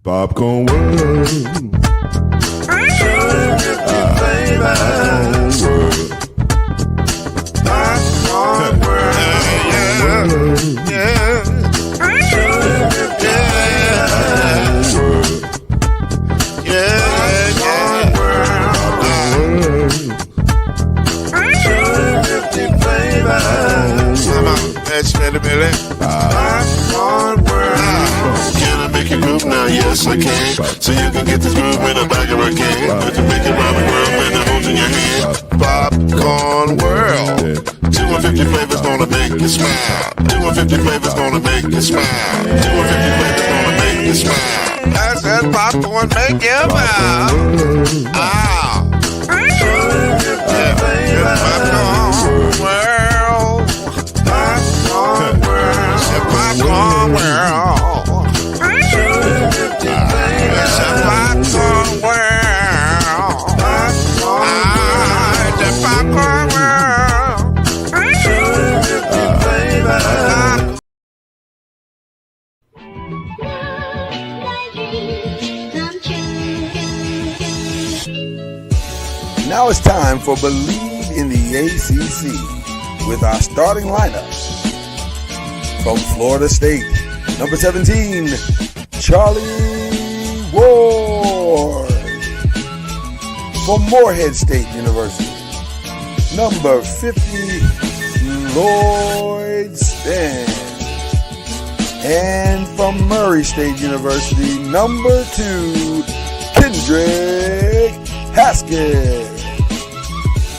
Popcorn World. Popcorn World. Yeah. Can I make you groove now? Yes, I can. So you can get this groove in the back of a can. But you make it round the world and the holes in your hand. Popcorn World. 250 flavors gonna make you smile. 250 flavors gonna make you smile. 250 flavors gonna make you smile. I said popcorn make you smile. Ah. 250 flavors. Popcorn World. Popcorn World. Popcorn World. It's a popcorn world. It's a popcorn world. Now it's time for Believe in the ACC with our starting lineup. From Florida State, number 17, Charlie Ward. From Morehead State University, number 50, Lloyd Spence. And from Murray State University, number 2, Kendrick Haskins.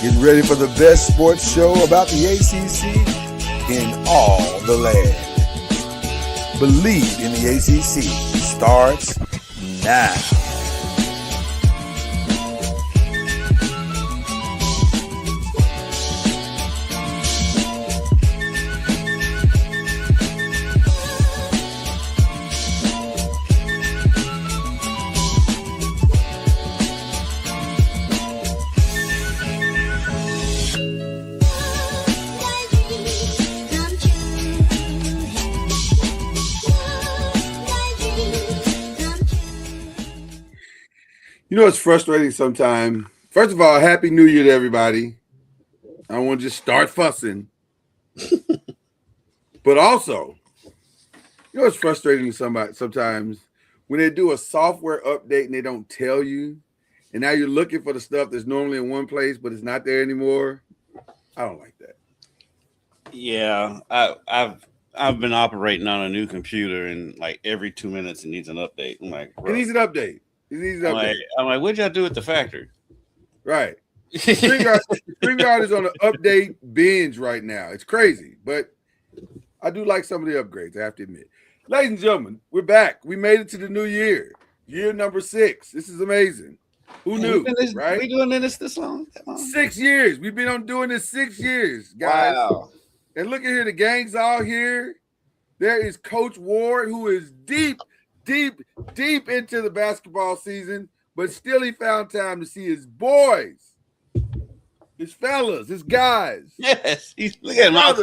Get ready for the best sports show about the ACC in all the land. Believe in the ACC starts now. You know, it's frustrating sometimes. First of all, Happy New Year to everybody. I don't want to just start fussing. But also, you know, it's frustrating sometimes when they do a software update and they don't tell you, and now you're looking for the stuff that's normally in one place, but it's not there anymore. I don't like that. Yeah, I've been operating on a new computer, and like every 2 minutes it needs an update. I'm like, it needs an update. I'm like, what'd y'all do at the factory? Right. StreamYard is on an update binge right now. It's crazy, but I do like some of the upgrades, I have to admit. Ladies and gentlemen, we're back. We made it to the new year. Year number 6. This is amazing. Who knew, right? We doing this long? 6 years. We've been on doing this 6 years, guys. Wow. And look at here, the gang's all here. There is Coach Ward, who is deep into the basketball season, but still he found time to see his boys, his fellas, his guys. Yes, look at him all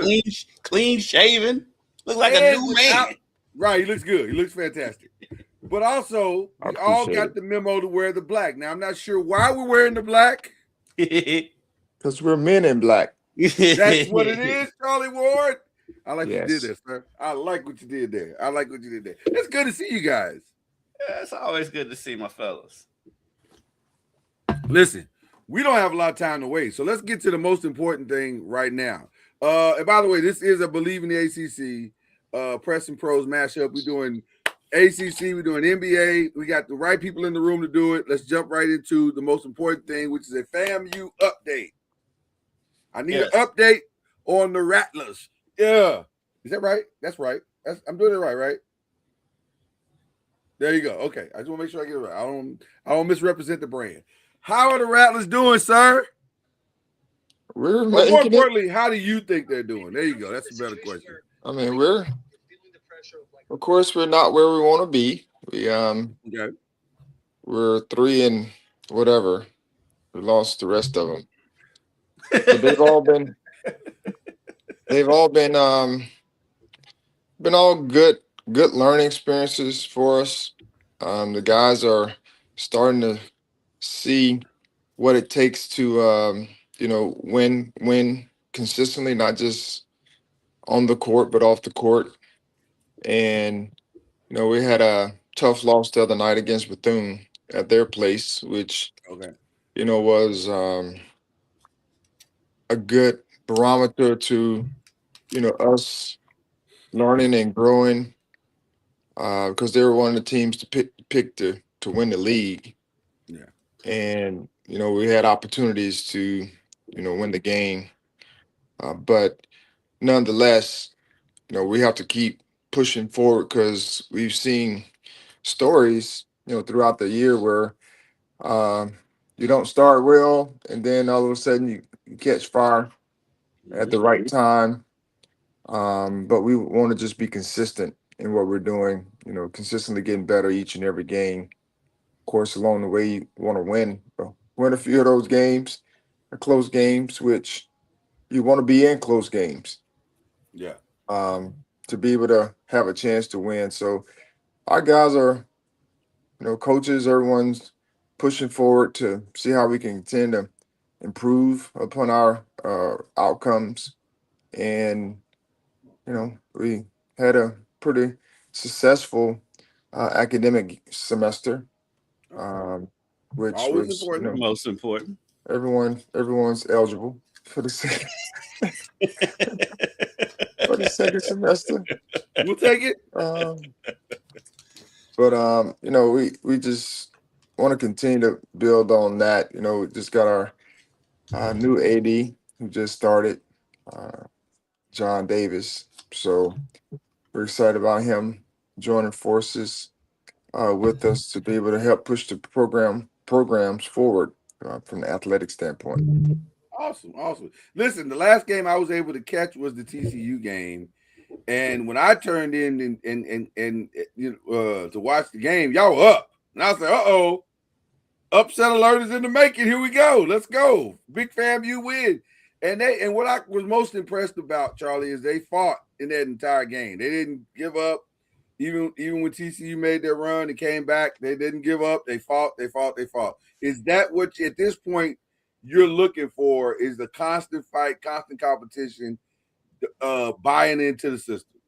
clean shaven. Look like a new man. Right, he looks good. He looks fantastic. But also, we all got the memo to wear the black. Now, I'm not sure why we're wearing the black. Because we're men in black. That's what it is, Charlie Ward. I like what you did there, sir. I like what you did there. It's good to see you guys. Yeah, it's always good to see my fellas. Listen, we don't have a lot of time to wait, so let's get to the most important thing right now. And by the way, this is a Believe in the ACC Press and Pros mashup. We're doing ACC, we're doing NBA. We got the right people in the room to do it. Let's jump right into the most important thing, which is a FAMU update. I need an update on the Rattlers. Yeah. Is that right? That's right. I'm doing it right? There you go. Okay. I just want to make sure I get it right. I don't misrepresent the brand. How are the Rattlers doing, sir? More importantly, how do you think they're doing? There you go. That's a better question. I mean, of course, we're not where we want to be. We're 3 and whatever. We lost the rest of them. But they've all been all good learning experiences for us. The guys are starting to see what it takes to win consistently, not just on the court but off the court. And we had a tough loss the other night against Bethune at their place, which Okay. was a good barometer to us learning and growing, because they were one of the teams to pick to win the league. Yeah. And we had opportunities to win the game, but nonetheless, we have to keep pushing forward, because we've seen stories throughout the year where you don't start well, and then all of a sudden you catch fire at the right time. But we want to just be consistent in what we're doing, consistently getting better each and every game. Of course, along the way, you want to win a few of those games, close games, which you want to be in close games, Yeah. to be able to have a chance to win. So our guys are, coaches, everyone's pushing forward to see how we can continue to improve upon our outcomes. And we had a pretty successful academic semester, which Always was important. Most important. everyone's eligible for the second for the second semester. We'll take it. But we just want to continue to build on that. We just got our new AD who just started, uh, John Davis. So we're excited about him joining forces with us to be able to help push the programs forward from the athletic standpoint. Awesome. Awesome. Listen, the last game I was able to catch was the TCU game. And when I turned in and to watch the game, y'all were up. And I said, uh-oh, upset alert is in the making. Here we go. Let's go. Big FAMU win. And what I was most impressed about, Charlie, is they fought in that entire game. They didn't give up. Even when TCU made their run and came back, they didn't give up. They fought. Is that what at this point you're looking for? Is the constant fight, constant competition, buying into the system?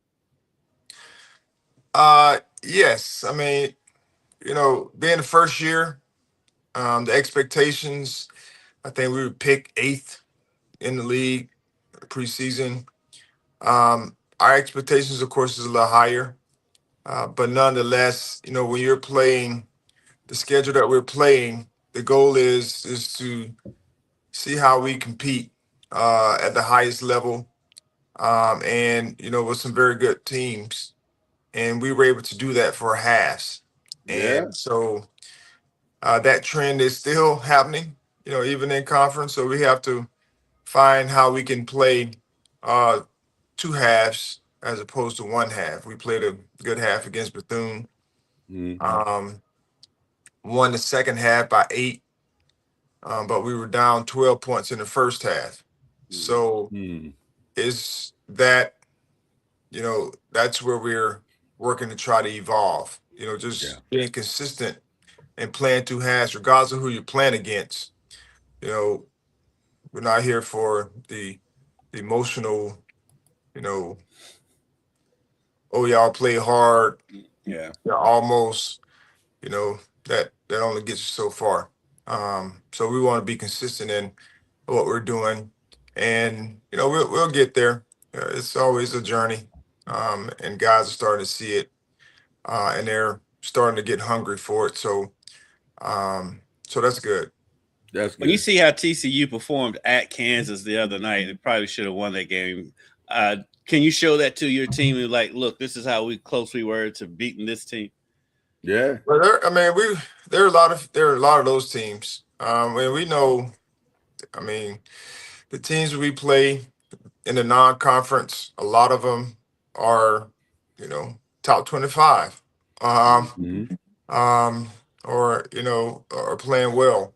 Yes. I mean, being the first year, the expectations, I think we would pick 8th in the league preseason. Our expectations, of course, is a little higher. But nonetheless, when you're playing the schedule that we're playing, the goal is to see how we compete at the highest level, and with some very good teams. And we were able to do that for halves. Yeah. And so that trend is still happening, even in conference. So we have to find how we can play 2 halves as opposed to 1 half. We played a good half against Bethune. Mm-hmm. Won the second half by 8, but we were down 12 points in the first half. So is that, that's where we're working to try to evolve, just being consistent and playing 2 halves, regardless of who you're playing against. We're not here for the emotional, oh, y'all play hard. Yeah. Almost, that only gets you so far. So we want to be consistent in what we're doing, and we'll get there. It's always a journey, and guys are starting to see it, and they're starting to get hungry for it. So that's good. That's good. When you see how TCU performed at Kansas the other night, they probably should have won that game. Can you show that to your team and look, this is how close we were to beating this team? Yeah. But there are a lot of those teams. And we know, the teams we play in the non-conference, a lot of them are, top 25, or are playing well.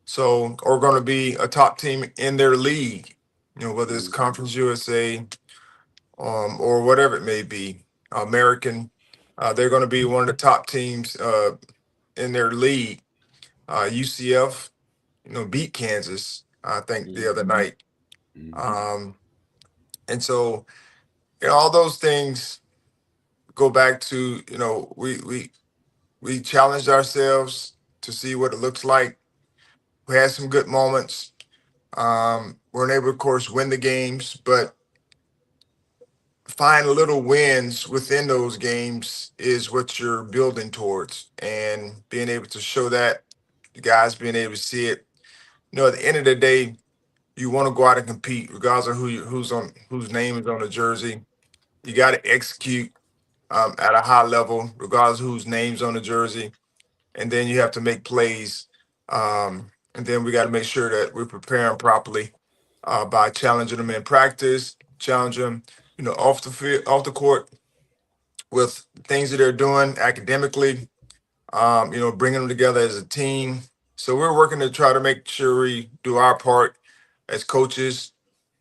So, or going to be a top team in their league, whether it's Conference USA, or whatever it may be, American. They're going to be one of the top teams in their league. UCF, beat Kansas, I think, the other night. And so, all those things go back to, we challenged ourselves to see what it looks like. We had some good moments. Weren't able, of course, win the games, but find little wins within those games is what you're building towards, and being able to show that, the guys being able to see it. At the end of the day, you want to go out and compete, regardless of whose name is on the jersey. You got to execute at a high level, regardless of whose name's on the jersey, and then you have to make plays. And then we got to make sure that we're preparing properly by challenging them in practice, challenging them, off the field, off the court, with things that they're doing academically. Bringing them together as a team. So we're working to try to make sure we do our part as coaches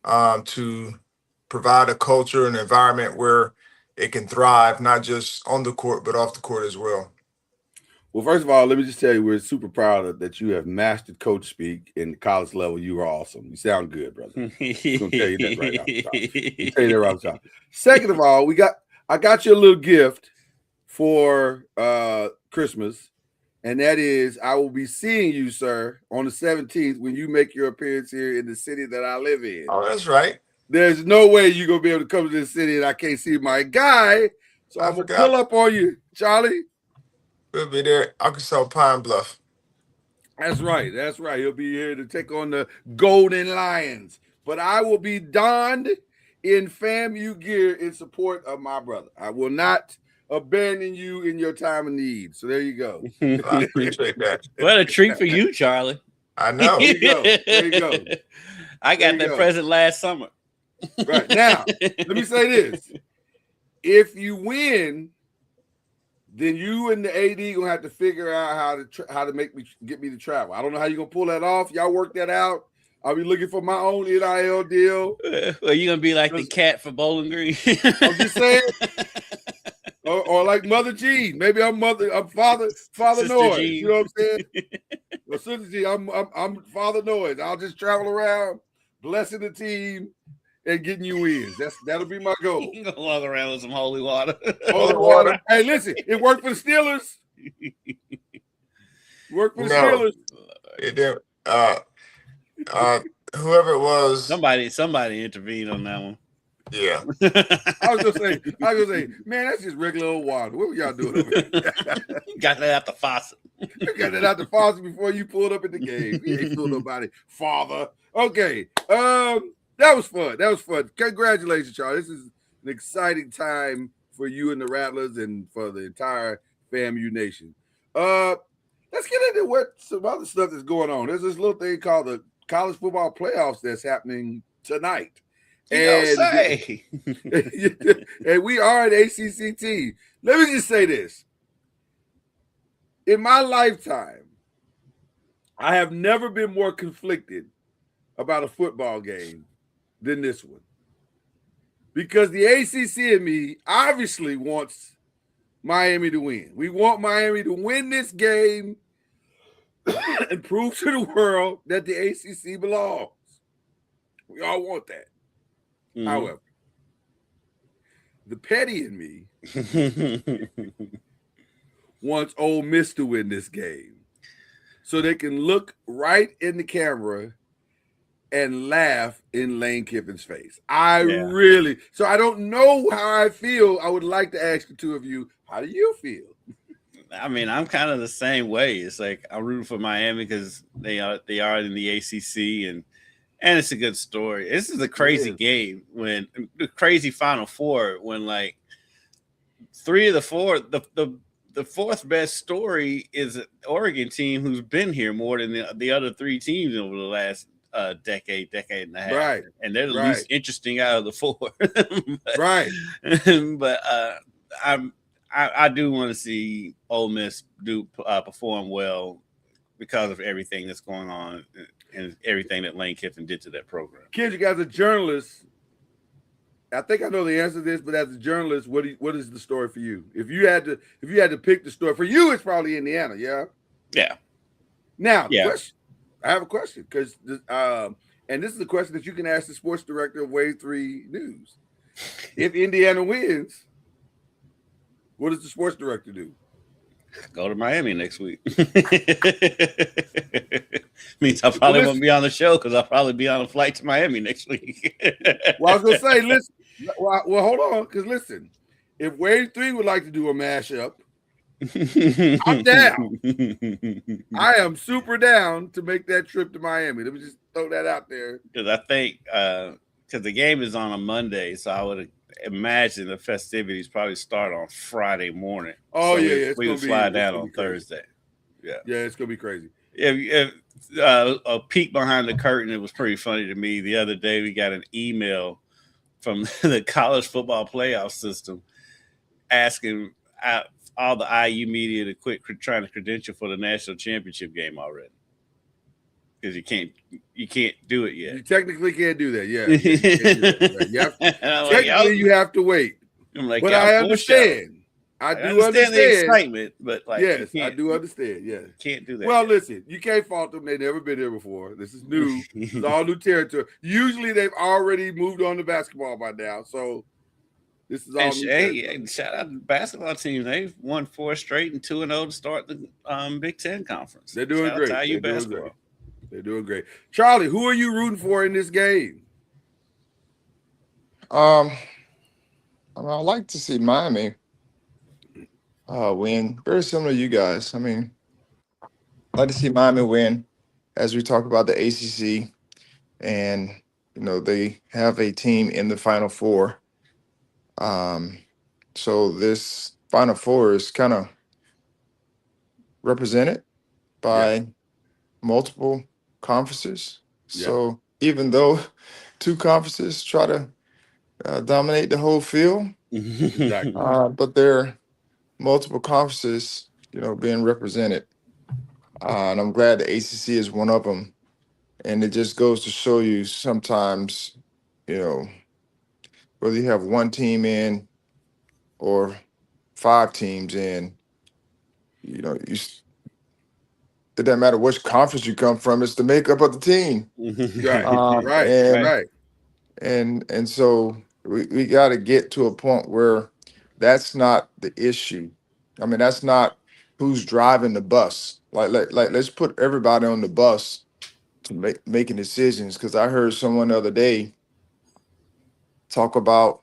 to provide a culture and environment where it can thrive, not just on the court, but off the court as well. Well, first of all, let me just tell you, we're super proud that you have mastered coach speak in the college level. You are awesome. You sound good, brother. I'm going to tell you that right off the top. Tell you that right off the top. Second of all, I got you a little gift for Christmas, and that is I will be seeing you, sir, on the 17th when you make your appearance here in the city that I live in. Oh, that's right. There's no way you're going to be able to come to this city and I can't see my guy. So I'm going to pull up on you, Charlie. We'll be there, Arkansas Pine Bluff. That's right. That's right. He'll be here to take on the Golden Lions. But I will be donned in FAMU gear in support of my brother. I will not abandon you in your time of need. So there you go. I appreciate that. What a treat for you, Charlie. I know. There you go. There you go. I got that present last summer. Right. Now, let me say this. If you win, then you and the AD gonna have to figure out how to get me to travel. I don't know how you're gonna pull that off. Y'all work that out. I'll be looking for my own NIL deal. Well, you're gonna be like the cat for Bowling Green. I'm just saying. Or like Mother G. Maybe I'm Father NOIZ. G. You know what I'm saying? Well, Sister G, I'm Father NOIZ. I'll just travel around, blessing the team, and getting you wins. That'll be my goal. You can walk around with some holy water. Holy water. Hey, listen, it worked for the Steelers. Worked for the Steelers. It did. Whoever it was, somebody intervened on that one. Yeah. I was gonna say, man, that's just regular old water. What were y'all doing over here? You got that out the faucet. You got that out the faucet before you pulled up in the game. You ain't fool nobody, father. Okay. That was fun. That was fun. Congratulations, Charlie. This is an exciting time for you and the Rattlers and for the entire FAMU nation. Let's get into some other stuff that's going on. There's this little thing called the college football playoffs that's happening tonight. And we are an ACC team. Let me just say this. In my lifetime, I have never been more conflicted about a football game than this one. Because the ACC and me obviously wants Miami to win. We want Miami to win this game and prove to the world that the ACC belongs. We all want that. Mm-hmm. However, the petty in me wants Ole Miss to win this game so they can look right in the camera and laugh in Lane Kiffin's face. So I don't know how I feel. I would like to ask the two of you, how do you feel? I mean, I'm kind of the same way. It's like I'm rooting for Miami because they are in the ACC and it's a good story. This is a crazy game when the crazy Final Four when like three of the four, the fourth best story is an Oregon team who's been here more than the other three teams over the last decade and a half. Right. And they're the least interesting out of the four. But I do want to see Ole Miss perform well because of everything that's going on and everything that Lane Kiffin did to that program. Kendrick, as a journalist, I think I know the answer to this, but as a journalist, what is the story for you? If you had to pick the story for you, it's probably Indiana. Yeah. Yeah. Now, Yeah. question. I have a question because, and this is a question that you can ask the sports director of Wave 3 News. If Indiana wins, what does the sports director do? Go to Miami next week. Means I probably won't be on the show because I'll probably be on a flight to Miami next week. Well, I was gonna say, listen. Well, hold on, because listen, if Wave 3 would like to do a mashup, I'm down. I am super down to make that trip to Miami. Let me just throw that out there. Because I think because the game is on a Monday, so I would imagine the festivities probably start on Friday morning. Oh, so yeah, we would fly down on Thursday. Yeah, it's gonna be crazy. If a peek behind the curtain, it was pretty funny to me. The other day, we got an email from the college football playoff system asking all the IU media to quit trying to credential for the national championship game already. Because you can't do it yet. You technically can't do that. Yeah, you can't do that. Technically, you have to wait. I'm like, but I understand. I do understand the excitement, but like, yes, I do understand. Yeah, can't do that. Well, listen, you can't fault them. They've never been here before. This is new. It's all new territory. Usually, they've already moved on to basketball by now. So this is all new territory. Hey, shout out to the basketball team. They've won 4 straight and 2-0 to start the Big Ten conference. They're doing great. They're doing great. They're doing great. Charlie, who are you rooting for in this game? I like to see Miami win. Very similar to you guys. I mean, I'd like to see Miami win as we talk about the ACC. And, they have a team in the Final Four. So this Final Four is kind of represented by multiple conferences. So even though 2 conferences try to dominate the whole field, Exactly. but there are multiple conferences, being represented. And I'm glad the ACC is one of them. And it just goes to show you sometimes, whether you have one team in or 5 teams in, it doesn't matter which conference you come from, it's the makeup of the team. Right. And so we got to get to a point where that's not the issue. I mean, that's not who's driving the bus. Like let's put everybody on the bus to making decisions. Because I heard someone the other day talk about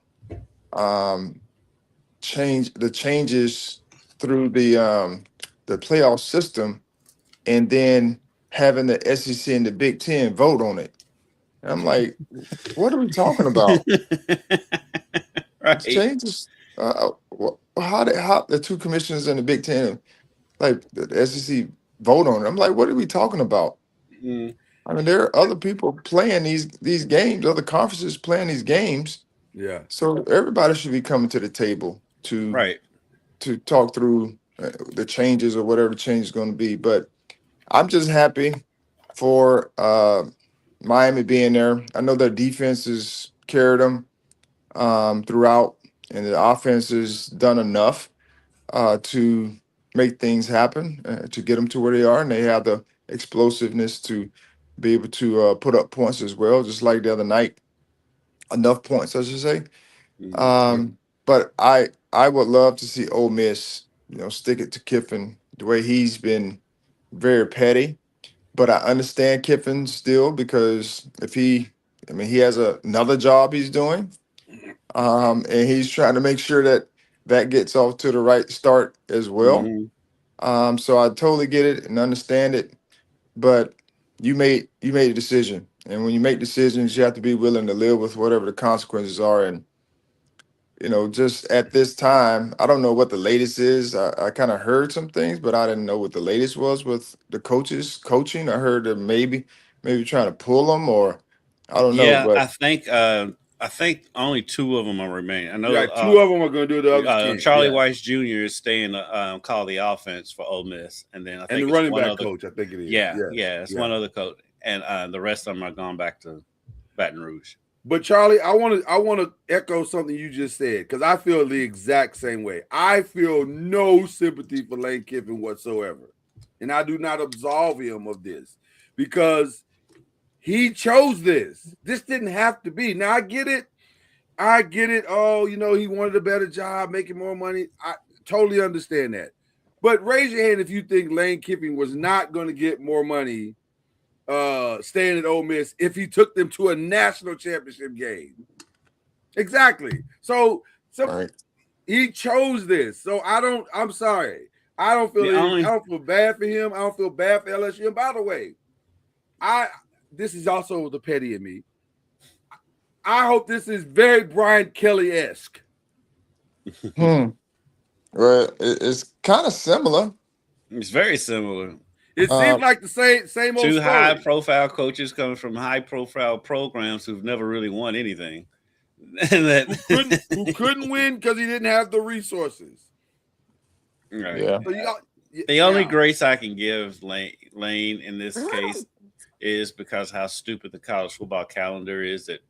changes through the playoff system, and then having the SEC and the Big Ten vote on it. And I'm like, what are we talking about? Right. Changes. How the 2 commissioners in the Big Ten, like the SEC, vote on it? I'm like, what are we talking about? I mean, there are other people playing these games, other conferences playing these games. Yeah. So everybody should be coming to the table to talk through the changes or whatever the change is going to be. But I'm just happy for Miami being there. I know their defense has carried them throughout, and the offense has done enough to make things happen, to get them to where they are, and they have the explosiveness to be able to put up points as well, just like the other night. Enough points, I should say. But I would love to see Ole Miss, stick it to Kiffin the way he's been very petty. But I understand Kiffin still, because he has another job he's doing, and he's trying to make sure that gets off to the right start as well. So I totally get it and understand it, but you made a decision, and when you make decisions, you have to be willing to live with whatever the consequences are. And just at this time, I don't know what the latest is. I kind of heard some things, but I didn't know what the latest was with the coaches coaching. I heard that maybe trying to pull them, or I don't know. Yeah, but I think only 2 of them are remaining. I know 2 of them are going to do the other. Charlie Weiss Jr. is staying to call the offense for Ole Miss, and then I think the running back coach, I think it is. It's one other coach, and the rest of them are going back to Baton Rouge. But Charlie, I want to echo something you just said because I feel the exact same way. I feel no sympathy for Lane Kiffin whatsoever, and I do not absolve him of this because he chose this. This didn't have to be. Now I get it. Oh, he wanted a better job, making more money. I totally understand that. But raise your hand if you think Lane Kiffin was not going to get more money staying at Ole Miss if he took them to a national championship game. Exactly. So Right. he chose this. So I'm sorry. I don't feel bad for him. I don't feel bad for LSU. And by the way, this is also the petty in me. I hope this is very Brian Kelly-esque. Well, it's kind of similar. It's very similar. It seems like the same old Two story. high-profile coaches coming from high-profile programs who've never really won anything. who couldn't win because he didn't have the resources. Right. Yeah. So the only grace I can give Lane in this case is because how stupid the college football calendar is. That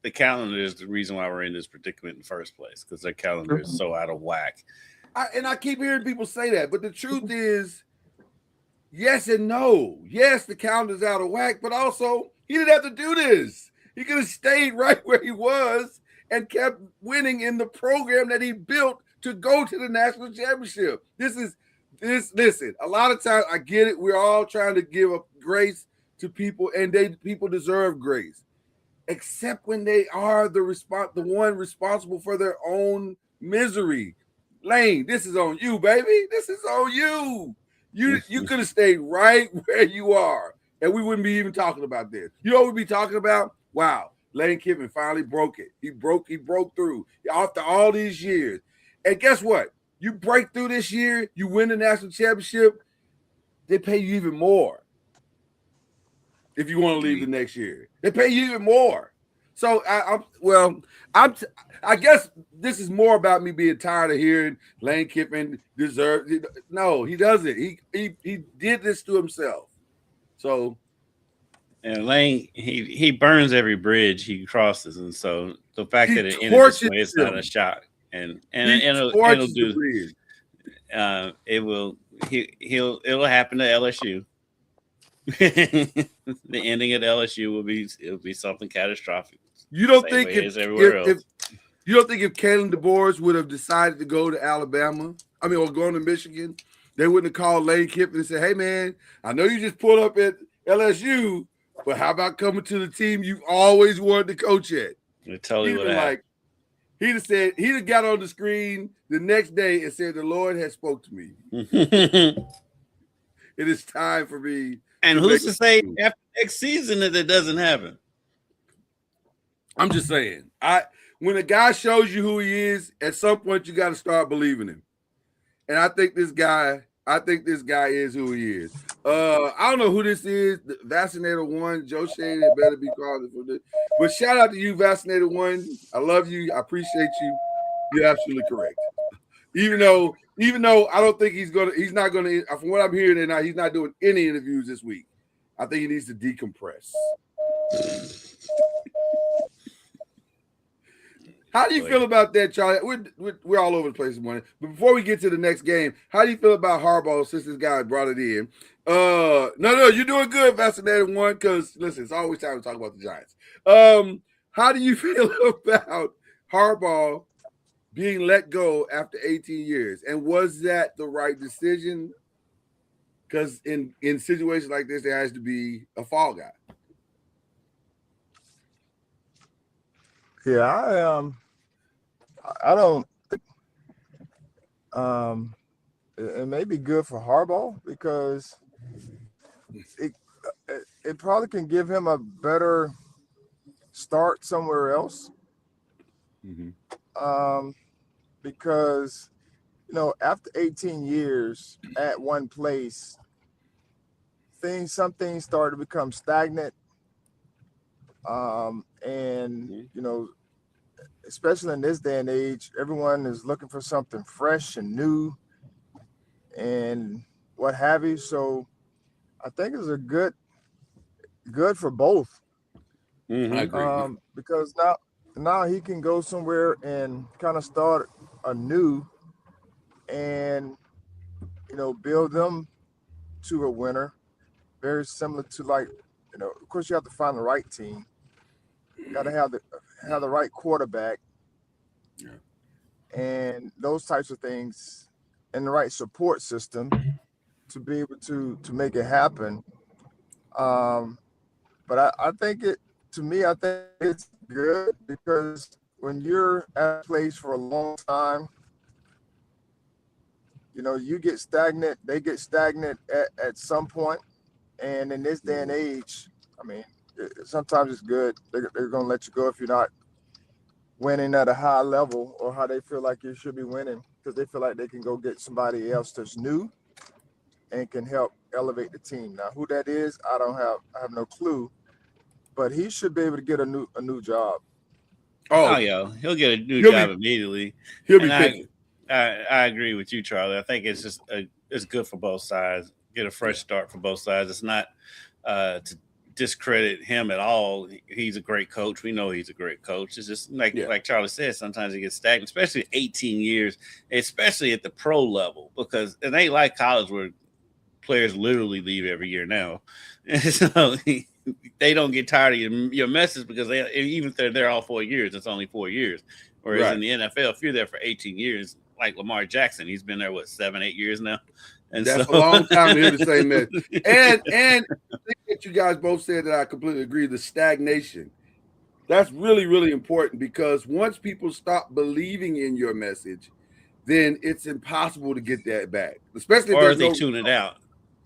the calendar is the reason why we're in this predicament in the first place, because their calendar is so out of whack. I keep hearing people say that, but the truth is, yes and no. Yes, the calendar's out of whack, but also he didn't have to do this. He could have stayed right where he was and kept winning in the program that he built to go to the national championship. Listen, a lot of times I get it. We're all trying to give up grace to people, and people deserve grace, except when they are the one responsible for their own misery. Lane, this is on you, baby. This is on you. You could have stayed right where you are, and we wouldn't be even talking about this. You know what we'd be talking about? Wow, Lane Kiffin finally broke it. He broke through after all these years. And guess what? You break through this year, you win the national championship, they pay you even more. If you want to leave the next year, they pay you even more. So I guess this is more about me being tired of hearing Lane Kiffin deserve. No, he doesn't. He did this to himself. So, and Lane, he burns every bridge he crosses, and so the fact that it ended this way is not a shock. And it'll do. It'll happen to LSU. The ending at LSU will be something catastrophic. You don't think if Kalen DeBoer would have decided to go to Alabama, or going to Michigan, they wouldn't have called Lane Kiffin and said, "Hey man, I know you just pulled up at LSU, but how about coming to the team you always wanted to coach at?" It totally would have. He'd have got on the screen the next day and said, "The Lord has spoke to me. It is time for me." And who's to say after next season that it doesn't happen? I'm just saying. When a guy shows you who he is, at some point you got to start believing him. And I think this guy is who he is. I don't know who this is. Vaccinator One, Joe Shane, it better be called for this. But shout out to you, Vaccinator One. I love you. I appreciate you. You're absolutely correct. Even though I don't think he's not gonna. From what I'm hearing tonight, he's not doing any interviews this week. I think he needs to decompress. How do you feel about that, Charlie? We're all over the place this morning. But before we get to the next game, how do you feel about Harbaugh since this guy brought it in? No, you're doing good, Vaccinated One, because listen, it's always time to talk about the Giants. How do you feel about Harbaugh being let go after 18 years? And was that the right decision? Because in situations like this, there has to be a fall guy. Yeah, I don't. It may be good for Harbaugh because it probably can give him a better start somewhere else. Mm-hmm. Because after 18 years at one place, some things start to become stagnant. And especially in this day and age, everyone is looking for something fresh and new and what have you. So I think it's a good for both. I agree. Because now he can go somewhere and kind of start anew and build them to a winner. Very similar to, like, of course you have to find the right team. Got to have the right quarterback, and those types of things, and the right support system to be able to make it happen. But I think I think it's good because when you're at a place for a long time, you get stagnant, they get stagnant at some point. And in this day and age, I mean, sometimes it's good. They're going to let you go if you're not winning at a high level or how they feel like you should be winning, because they feel like they can go get somebody else that's new and can help elevate the team. Now, who that is, I have no clue, but he should be able to get a new job. Oh yeah, he'll get a new job immediately. He'll be picking. I agree with you, Charlie. I think it's just it's good for both sides. Get a fresh start for both sides. It's not to discredit him at all. He's a great coach. We know he's a great coach. It's just like Charlie said, sometimes he gets stagnant, especially 18 years, especially at the pro level, because it ain't like college where players literally leave every year now. And so they don't get tired of your message because even if they're there all 4 years, it's only 4 years. Whereas in the NFL, if you're there for 18 years, like Lamar Jackson, he's been there, 7-8 years now? And that's a long time to hear the same message. And I think that you guys both said that I completely agree, the stagnation. That's really, really important, because once people stop believing in your message, then it's impossible to get that back. Especially if they tune it out.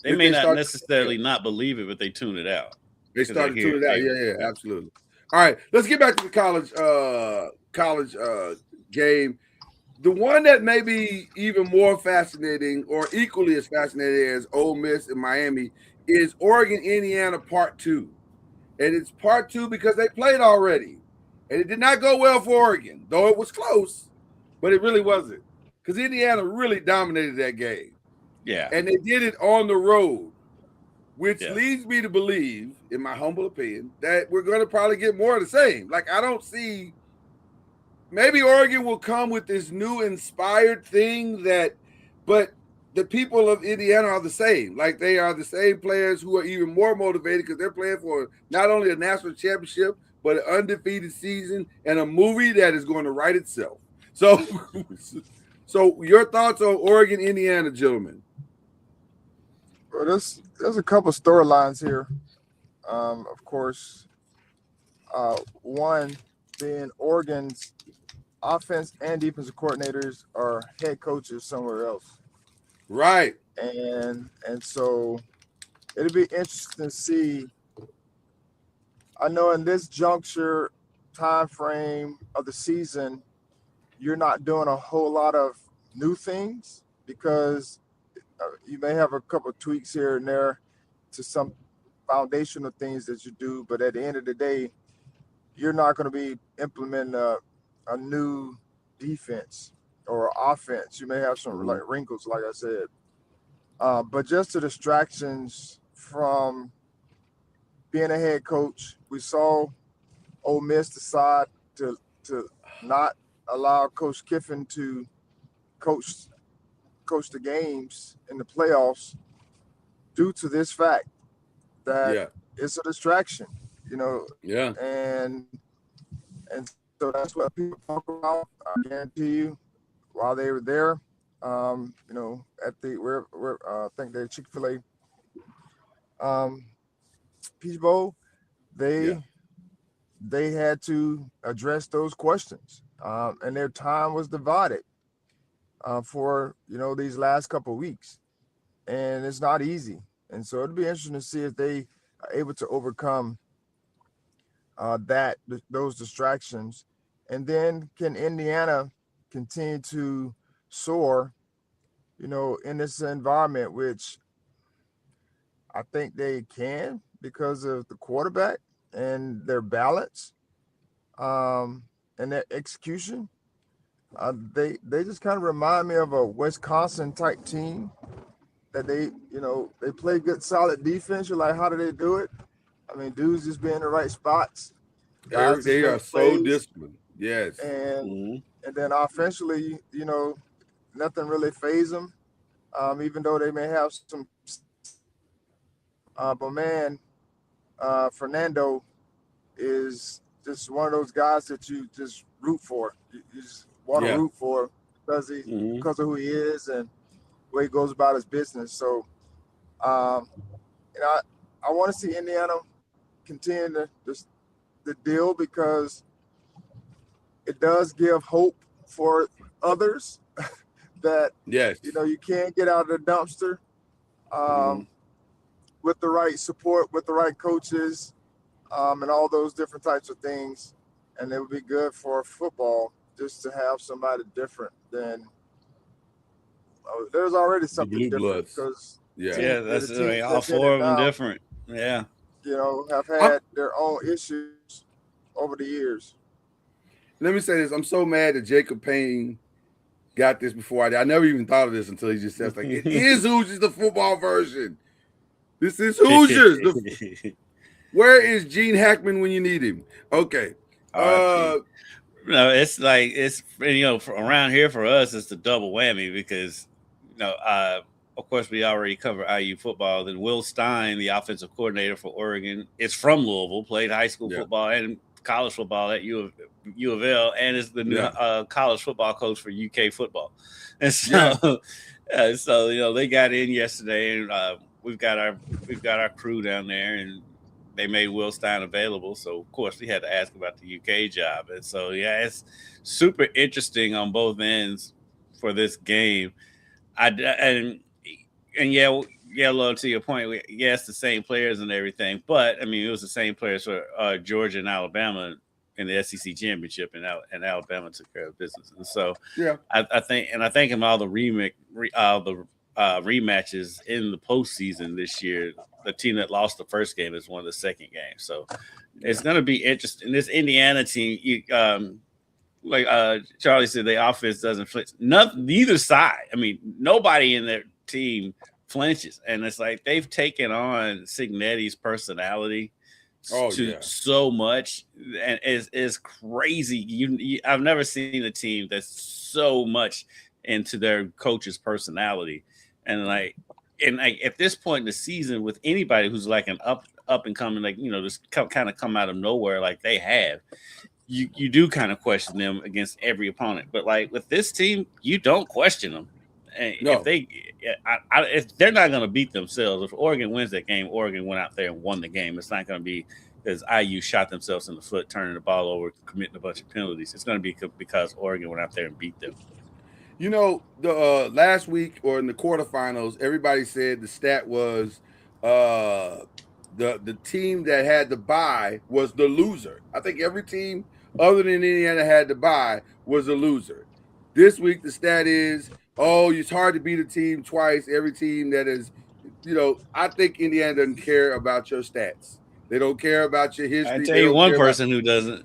They may not necessarily not believe it, but they tune it out. They started to tune it out. Yeah, absolutely. All right, let's get back to the college game. The one that may be even more fascinating or equally as fascinating as Ole Miss and Miami is Oregon, Indiana Part 2. And it's Part 2 because they played already. And it did not go well for Oregon, though it was close, but it really wasn't. Because Indiana really dominated that game. Yeah. And they did it on the road, which leads me to believe, in my humble opinion, that we're going to probably get more of the same. Like, I don't see... Maybe Oregon will come with this new inspired thing but the people of Indiana are the same. Like, they are the same players who are even more motivated because they're playing for not only a national championship, but an undefeated season and a movie that is going to write itself. So your thoughts on Oregon, Indiana, gentlemen? Well, there's a couple storylines here. Of course, one being Oregon's offense and defensive coordinators are head coaches somewhere else. Right. And so it'll be interesting to see. I know in this juncture time frame of the season, you're not doing a whole lot of new things because you may have a couple of tweaks here and there to some foundational things that you do, but at the end of the day, you're not going to be implementing a new defense or offense. You may have some like wrinkles, like I said, but just the distractions from being a head coach. We saw Ole Miss decide to not allow Coach Kiffin to coach the games in the playoffs due to this fact that it's a distraction, and so that's what people talk about. I guarantee you, while they were there, at the I think the Chick-fil-A Peach Bowl, they had to address those questions, and their time was divided for these last couple of weeks, and it's not easy. And so it'll be interesting to see if they are able to overcome those distractions. And then can Indiana continue to soar, in this environment, which I think they can because of the quarterback and their balance and their execution. They just kind of remind me of a Wisconsin type team that they play good, solid defense. You're like, how do they do it? I mean, dudes just be in the right spots. Guys They just are make so plays, disciplined. Yes. and then offensively, nothing really phases them. Even though they may have some, but man, Fernando is just one of those guys that you just root for. You just want to Yeah. root for because of who he is and the way he goes about his business. So, I want to see Indiana continue the deal because it does give hope for others that Yes. you can get out of the dumpster with the right support, with the right coaches, and all those different types of things. And it would be good for football just to have somebody different than there's already The something Blue different Bloods. because Yeah. Yeah, the that's teams all that's in four it of them now, different. Yeah. have had their own issues over the years. Let me say this. I'm so mad that Jacob Payne got this before I did. I never even thought of this until he just says, like, it is Hoosiers, the football version. This is Hoosiers. Where is Gene Hackman when you need him? Okay. No, it's like around here for us, it's the double whammy because of course we already covered IU football. Then Will Stein, the offensive coordinator for Oregon, is from Louisville, played high school football and college football at U of L, and is the new college football coach for UK football. And so, they got in yesterday, and we've got our crew down there, and they made Will Stein available. So of course we had to ask about the UK job. And so, it's super interesting on both ends for this game. Lloyd, to your point, yes, the same players and everything, but I mean, it was the same players for Georgia and Alabama in the SEC championship, and Alabama took care of business. And so, I think in all the rematches in the postseason this year, the team that lost the first game is won the second game. So it's going to be interesting. This Indiana team, like Charlie said, the offense doesn't flinch. Neither side. I mean, nobody in their team flinches, and it's like they've taken on Cignetti's personality so much, and is crazy. I've never seen a team that's so much into their coach's personality, and at this point in the season, with anybody who's like an up and coming, just kind of come out of nowhere like they have, you do kind of question them against every opponent. But like with this team, you don't question them. And if they're not going to beat themselves, if Oregon wins that game, Oregon went out there and won the game. It's not going to be because IU shot themselves in the foot, turning the ball over, committing a bunch of penalties. It's going to be because Oregon went out there and beat them. The last week or in the quarterfinals, everybody said the stat was the team that had the bye was the loser. I think every team other than Indiana had the bye was a loser. This week, the stat is, it's hard to beat a team twice. Every team that is, I think Indiana doesn't care about your stats. They don't care about your history. I tell you one person who doesn't.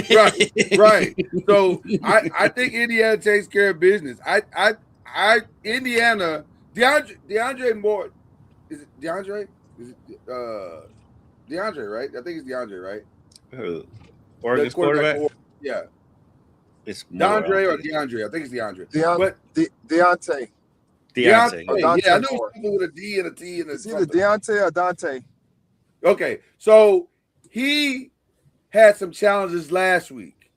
Right. So I think Indiana takes care of business. Indiana, DeAndre Moore, is it DeAndre? Is it DeAndre, right? I think it's DeAndre, right? Oregon's quarterback? Yeah. It's DeAndre or DeAndre. I think it's DeAndre. Deontay. Yeah, I know people with a D and a T and a it's either Deontay or Dante. Okay, so he had some challenges last week,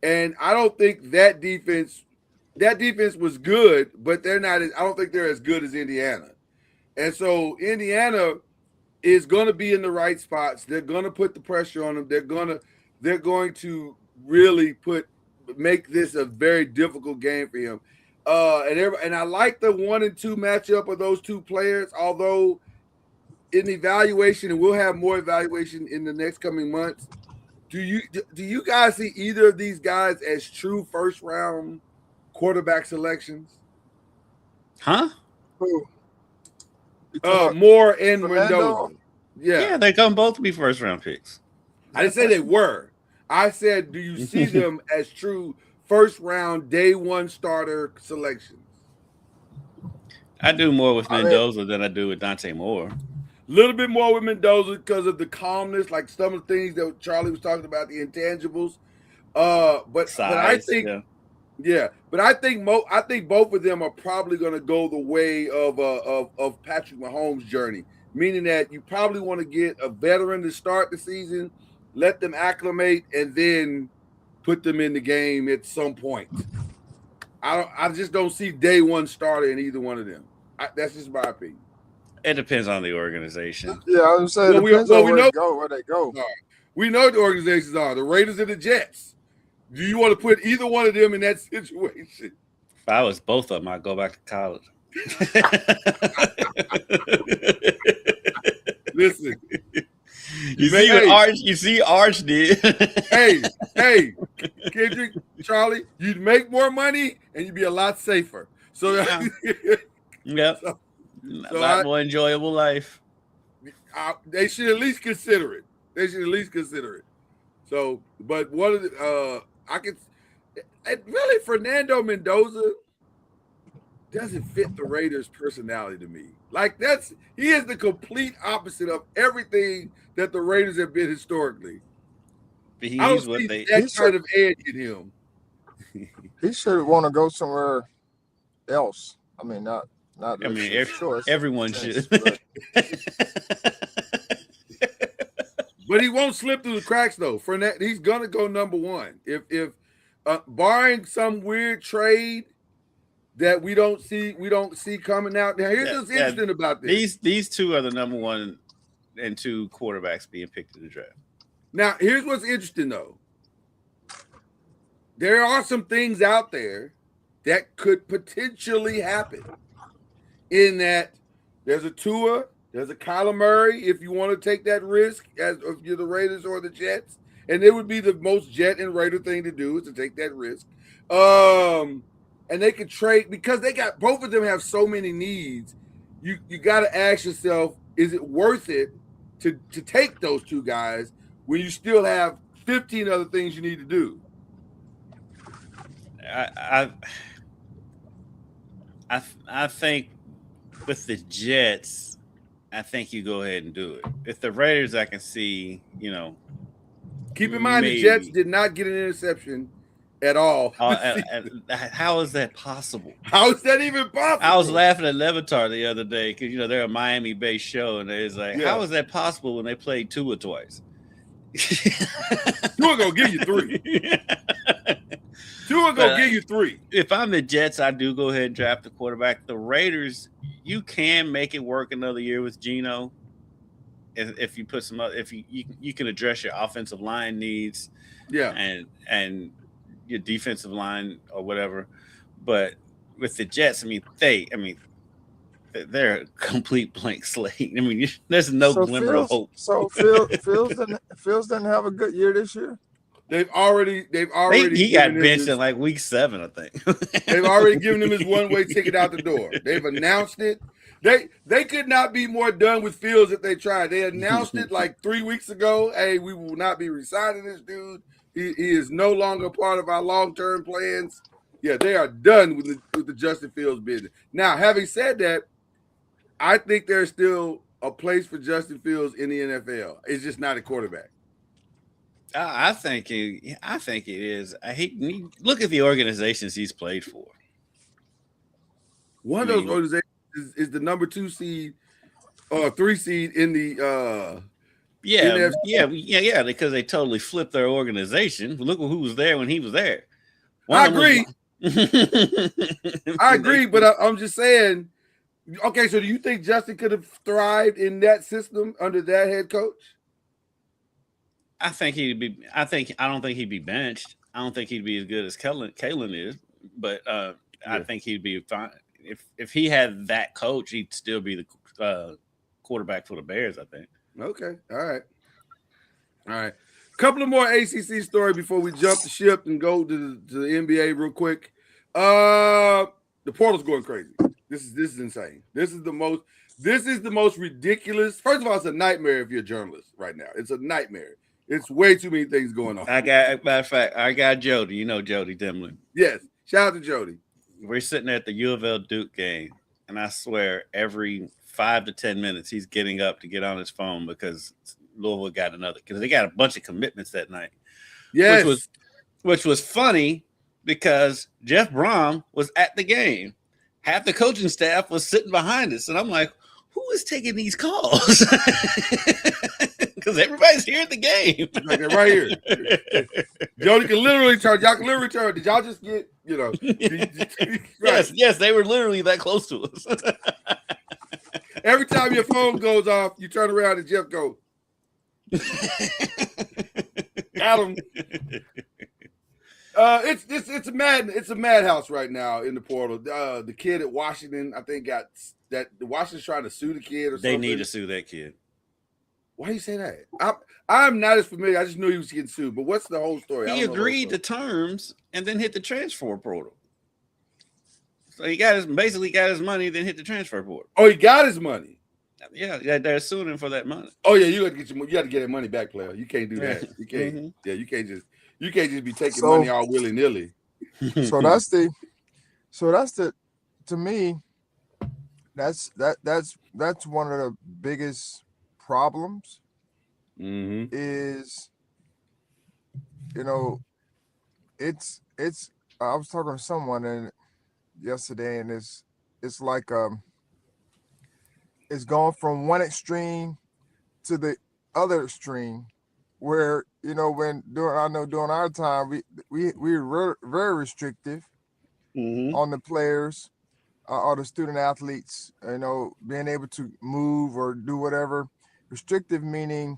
and I don't think that defense was good, but they're not. I don't think they're as good as Indiana, and so Indiana is going to be in the right spots. They're going to put the pressure on them. They're going to really make this a very difficult game for him. And I like the 1 and 2 matchup of those two players, although in evaluation, and we'll have more evaluation in the next coming months. Do you guys see either of these guys as true first round quarterback selections? Huh? Who? Moore and Fernando? Mendoza. Yeah, they're gonna both be first round picks. I didn't say they were. I said, do you see them as true first round day one starter selections? I do more with Mendoza than I do with Dante Moore. little bit more with Mendoza because of the calmness, like some of the things that Charlie was talking about, the intangibles. But I think, but I think both of them are probably going to go the way of Patrick Mahomes' journey, meaning that you probably want to get a veteran to start the season, let them acclimate, and then put them in the game at some point. I just don't see day one starter in either one of them. That's just my opinion. It depends on the organization. Yeah, I'm saying it depends on where they go. We know what the organizations are, the Raiders and the Jets. Do you want to put either one of them in that situation? If I was both of them, I'd go back to college. Listen. You see Arch did. hey, Kendrick, Charlie, you'd make more money and you'd be a lot safer. So yep. So a lot more enjoyable life. They should at least consider it. So, but one of the really Fernando Mendoza doesn't fit the Raiders' personality to me. Like he is the complete opposite of everything that the Raiders have been historically. I don't see that kind of edge in him. He should want to go somewhere else. I mean, not. I mean, everyone should. But he won't slip through the cracks though. He's gonna go number one. If barring some weird trade that we don't see coming out. Now, here's what's interesting about this. These two are the number 1 and 2 quarterbacks being picked in the draft. Now, here's what's interesting though. There are some things out there that could potentially happen. In that there's a Tua, there's a Kyler Murray, if you want to take that risk as if you're the Raiders or the Jets. And it would be the most Jet and Raider thing to do is to take that risk. And they could trade because both of them have so many needs. You got to ask yourself, is it worth it to take those two guys when you still have 15 other things you need to do? I think with the Jets, I think you go ahead and do it. If the Raiders, I can see, Keep in mind the Jets did not get an interception at all. How is that possible? How is that even possible? I was laughing at Levitar the other day because they're a Miami-based show, and it's like, how is that possible when they played Tua twice? Tua gonna give you 3. Tua gonna give you 3. If I'm the Jets, I do go ahead and draft the quarterback. The Raiders, you can make it work another year with Geno. If you put you can address your offensive line needs, and your defensive line or whatever. But with the Jets, they're a complete blank slate. There's no glimmer of hope. So Fields didn't have a good year this year. They've already. He got benched in like week 7, I think. They've already given him his one-way ticket out the door. They've announced it. They could not be more done with Fields if they tried. They announced it like 3 weeks ago. Hey, we will not be resigning this dude. He is no longer part of our long-term plans. Yeah, they are done with the Justin Fields business. Now, having said that, I think there's still a place for Justin Fields in the NFL. It's just not a quarterback. I think it is. Look at the organizations he's played for. One of those organizations is the number 2 seed or 3 seed in the because they totally flipped their organization. Look who was there when he was there. I agree. I agree, but I'm just saying. Okay, so do you think Justin could have thrived in that system under that head coach? I think he'd be. I don't think he'd be benched. I don't think he'd be as good as Kalen is, but I think he'd be fine. If he had that coach, he'd still be the quarterback for the Bears, I think. Okay. All right. Couple of more ACC stories before we jump the ship and go to the NBA real quick. The portal's going crazy. This is insane. This is the most ridiculous. First of all, it's a nightmare if you're a journalist right now. It's a nightmare. It's way too many things going on. Matter of fact, I got Jody. You know Jody Demlin. Yes. Shout out to Jody. We're sitting at the U of L Duke game, and I swear every 5 to 10 minutes he's getting up to get on his phone because Louisville got another, because they got a bunch of commitments that night. Yes. Which was funny because Jeff Brom was at the game. Half the coaching staff was sitting behind us, and I'm like, who is taking these calls? Because everybody's here at the game. Like they're right here. Jody can literally turn. Y'all can literally turn. Did y'all just get, right. Yes, they were literally that close to us. Every time your phone goes off, you turn around and Jeff goes, Adam. It's a madhouse right now in the portal. The kid at Washington, I think, got that. Washington's trying to sue the kid or something. They need to sue that kid. Why do you say that? I'm not as familiar. I just knew he was getting sued. But what's the whole story? He agreed to terms and then hit the transfer portal. So he basically got his money, then hit the transfer portal. Oh, he got his money. Yeah, they're suing him for that money. Oh yeah, you got to get that money back, player. You can't do that. You can't. Mm-hmm. Yeah, you can't just be taking money all willy nilly. So that's to me, that's one of the biggest problems. Mm-hmm. Is it's I was talking to someone yesterday, and it's like it's gone from one extreme to the other extreme, where during our time we were very restrictive on the players or the student athletes, being able to move or do whatever. Restrictive meaning,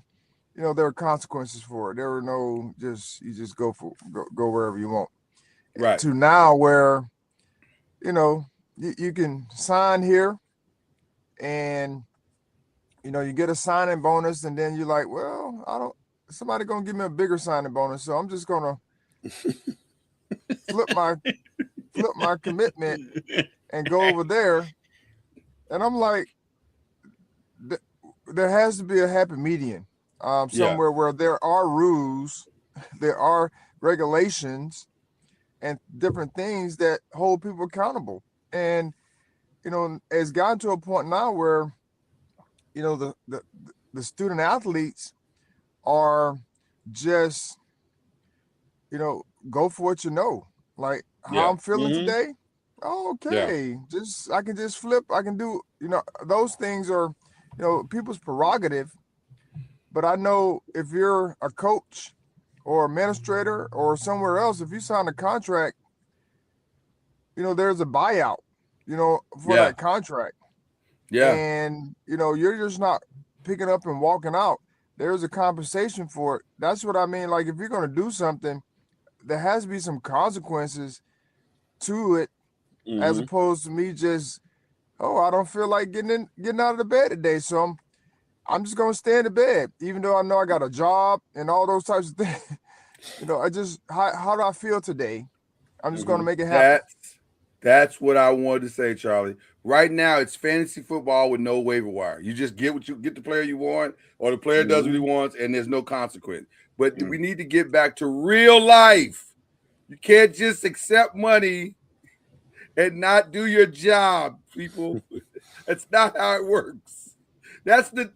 there were consequences for it. There were no you just go wherever you want. Right. To now where, you can sign here and, you get a signing bonus, and then you're like, well, somebody going to give me a bigger signing bonus. So I'm just going to flip my commitment and go over there. And I'm like, there has to be a happy median somewhere where there are rules, there are regulations and different things that hold people accountable. And, it's gotten to a point now where, the student athletes are just, go for what like how I'm feeling today. Oh, okay. Yeah. I can just flip. I can do, those things are, people's prerogative. But I know if you're a coach or administrator or somewhere else, if you sign a contract, there's a buyout, for that contract. Yeah. And, you're just not picking up and walking out. There's a compensation for it. That's what I mean. Like, if you're going to do something, there has to be some consequences to it, as opposed to me just, I don't feel like getting out of the bed today. So I'm just going to stay in the bed, even though I know I got a job and all those types of things. How do I feel today? I'm just going to make it happen. That's what I wanted to say, Charlie. Right now, it's fantasy football with no waiver wire. You just get the player you want, or the player does what he wants, and there's no consequence. But we need to get back to real life. You can't just accept money and not do your job, people. That's not how it works. That's the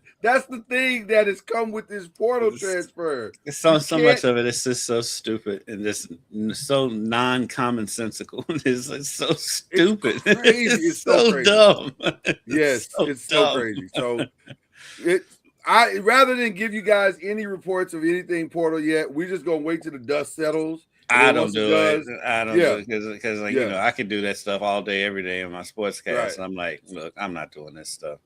thing that has come with this portal transfer. It's so much of it. It's just so stupid and just so non-commonsensical. It's so stupid. It's crazy. It's so crazy. Dumb. Yes, it's so crazy. So rather than give you guys any reports of anything portal yet, we're just gonna wait till the dust settles. I don't do it because I can do that stuff all day, every day in my sportscast. Right. And I'm like, look, I'm not doing this stuff.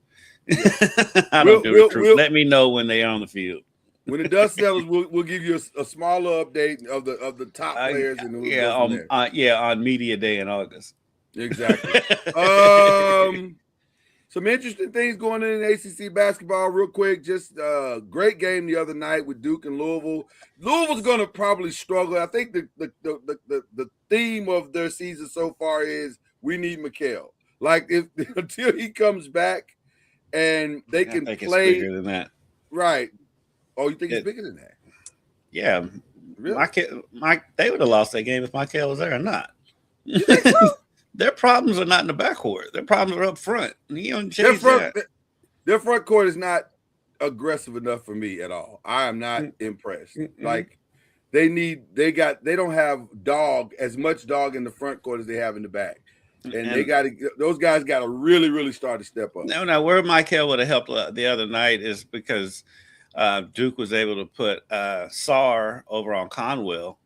I don't do recruit. Let me know when they're on the field. When the dust settles, we'll give you a smaller update of the top players. On media day in August. Exactly. Some interesting things going on in ACC basketball real quick. Just great game the other night with Duke and Louisville. Louisville's going to probably struggle. I think the theme of their season so far is we need Mikal. Like until he comes back and they can play. It's bigger than that. Right. Oh, you think it's bigger than that? Yeah. Really? They would have lost that game if Mikal was there or not. You think so? Their problems are not in the backcourt. Their problems are up front. You don't change their front court is not aggressive enough for me at all. I am not impressed. Like they don't have as much dog in the front court as they have in the back. And those guys got to really, really start to step up. Now where Michael would have helped the other night is because Duke was able to put Sarr over on Conwell,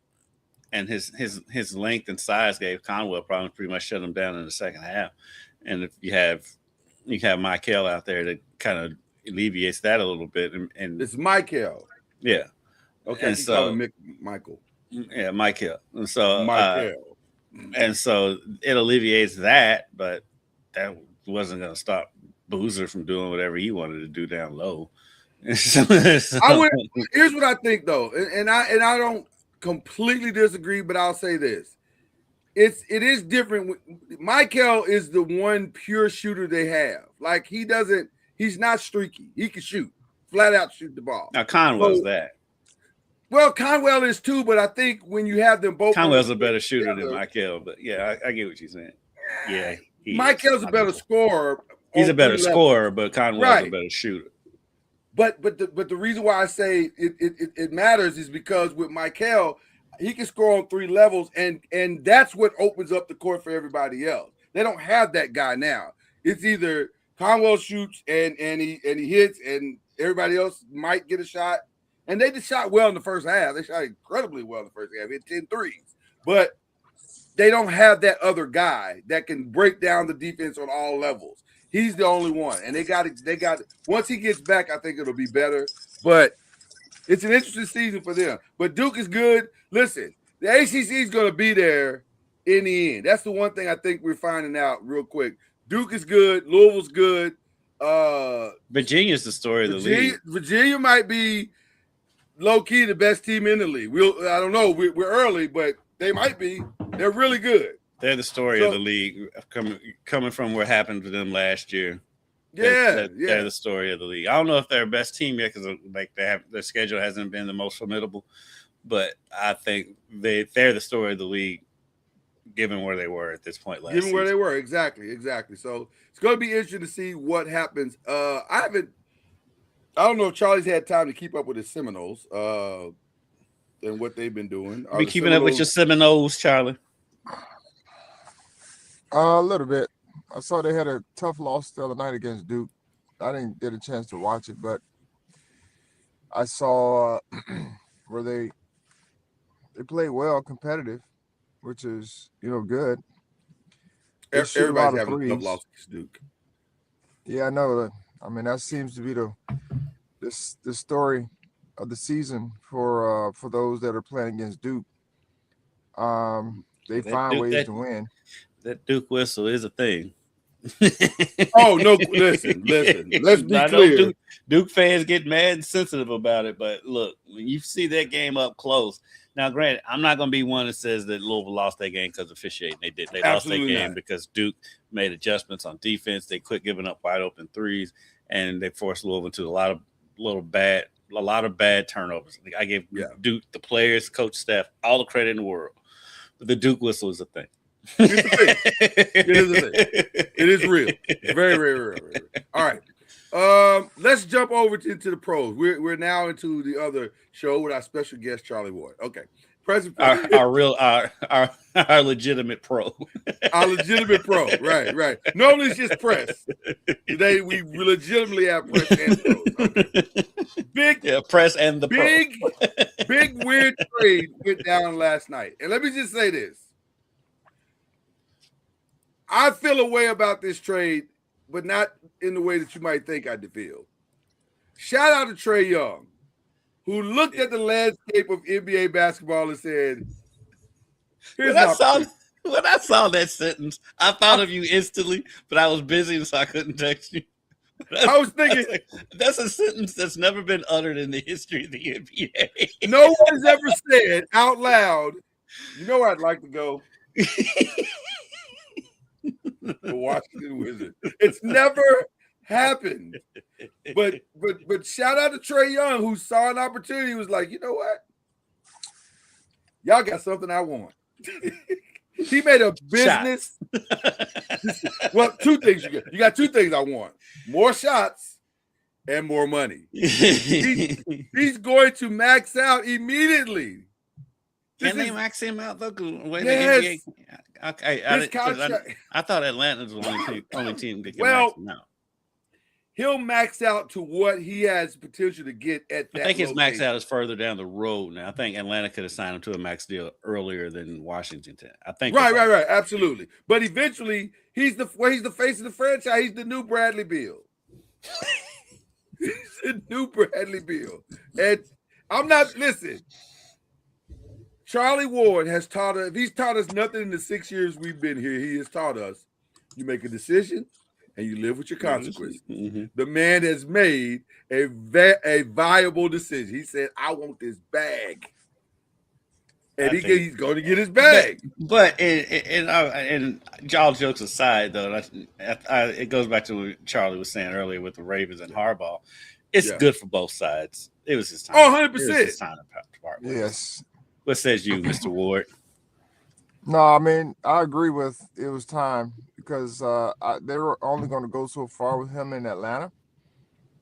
and his length and size gave Conwell problems, pretty much shut him down in the second half. And if you have Michael out there that kind of alleviates that a little bit. And it's Michael. Yeah. Okay. And so Michael. Yeah, Michael. And so Michael. And so it alleviates that, but that wasn't going to stop Boozer from doing whatever he wanted to do down low. Here's what I think though, and I don't completely disagree, but I'll say this: it is different. Michael is the one pure shooter they have. Like he's not streaky. He can shoot, flat out shoot the ball. Now Conwell's that. Well, Conwell is too, but I think when you have them both, Conwell's a better shooter than Michael. But yeah, I get what you're saying. Yeah, Michael's a better scorer. He's a better scorer, but Conwell's a better shooter. But the reason why I say it matters is because with Michael, he can score on 3 levels, and that's what opens up the court for everybody else. They don't have that guy now. It's either Conwell shoots and he hits, and everybody else might get a shot. And they just shot well in the first half. They shot incredibly well in the first half. Hit 10 threes. But they don't have that other guy that can break down the defense on all levels. He's the only one. And they got it. Once he gets back, I think it'll be better. But it's an interesting season for them. But Duke is good. Listen, the ACC is going to be there in the end. That's the one thing I think we're finding out real quick. Duke is good. Louisville's good. Virginia's the story of the league. Virginia might be low-key the best team in the league. I don't know. We're early, but they might be. They're really good. They're the story of the league, coming from what happened to them last year. They're the story of the league. I don't know if they're best team yet because their schedule hasn't been the most formidable, but I think they're the story of the league, given where they were at this point last season. Where they were, exactly. So it's going to be interesting to see what happens. I don't know if Charlie's had time to keep up with his Seminoles and what they've been doing. Be keeping up with your Seminoles, Charlie? A little bit. I saw they had a tough loss the other night against Duke. I didn't get a chance to watch it, but I saw where they played well, competitive, which is good. Everybody's having a tough loss against Duke. Yeah, I know that. I mean, that seems to be the story of the season for those that are playing against Duke. They find ways to win. That Duke whistle is a thing. Oh no! Listen. Let's be clear. Duke fans get mad and sensitive about it, but look, when you see that game up close. Now, granted, I'm not going to be one that says that Louisville lost that game because of officiating. They did. They lost that game because Duke made adjustments on defense. They quit giving up wide open threes, and they forced Louisville into a lot of bad turnovers. I gave Duke, the players, coach, staff, all the credit in the world. But the Duke whistle is a thing. It's a thing. It is a thing. It is real. It's very, very real. All right. Let's jump over into the pros. We're now into the other show with our special guest, Charlie Ward. Okay. Our legitimate pro. Our legitimate pro. Right. Normally it's just press. Today we legitimately have press and pros. Okay. Press and the big weird trade went down last night. And let me just say this. I feel a way about this trade, but not in the way that you might think I feel. Shout out to Trae Young, who looked at the landscape of NBA basketball and said, when I saw that sentence, I thought of you instantly, but I was busy, so I couldn't text you. I was thinking, that's a sentence that's never been uttered in the history of the NBA. No one has ever said out loud, you know where I'd like to go? The Washington Wizards. It's never happened. But shout out to Trae Young, who saw an opportunity, was like, you know what? Y'all got something I want. He made a business. Well, two things you got. You got two things I want: more shots and more money. He's going to max out immediately. Can they max him out though? Yes. Okay, I thought Atlanta was the only team that can max him out. He'll max out to what he has potential to get at that. I think his max out is further down the road now. I think Atlanta could have signed him to a max deal earlier than Washington did. I think right, absolutely. But eventually, he's the face of the franchise. He's the new Bradley Beal. He's the new Bradley Beal. And I'm not listen. Charlie Ward has taught us. If he's taught us nothing in the 6 years we've been here, he has taught us: you make a decision and you live with your consequences. Mm-hmm. The man has made a viable decision. He said, "I want this bag," and he's going to get his bag. But and all jokes aside, though, it goes back to what Charlie was saying earlier with the Ravens and Harbaugh. It's good for both sides. It was his time. 100%. Yes. What says you, Mr. Ward? No, I mean, I agree with it was time because they were only going to go so far with him in Atlanta.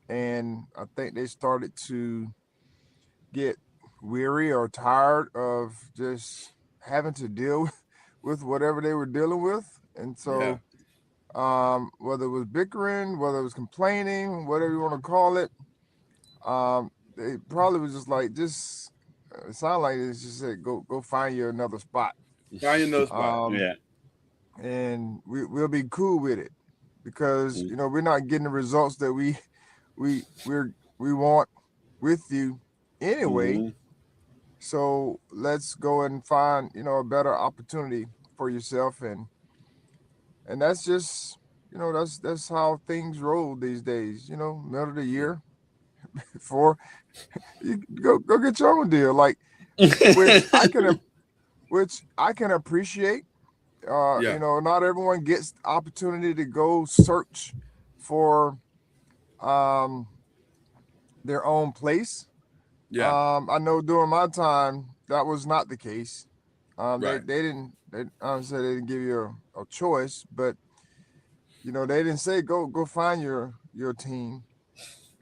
And I think they started to get weary or tired of just having to deal with whatever they were dealing with. And so whether it was bickering, whether it was complaining, whatever you want to call it, they probably was just like, it sounded like it's just said, go find you another spot. Find you another spot. And we'll be cool with it because we're not getting the results that we want with you anyway. Mm-hmm. So let's go and find a better opportunity for yourself, and that's just that's how things roll these days. Middle of the year. Before you go get your own deal, like which I can appreciate. Not everyone gets the opportunity to go search for their own place. I know during my time that was not the case. They didn't give you a choice, but they didn't say go find your team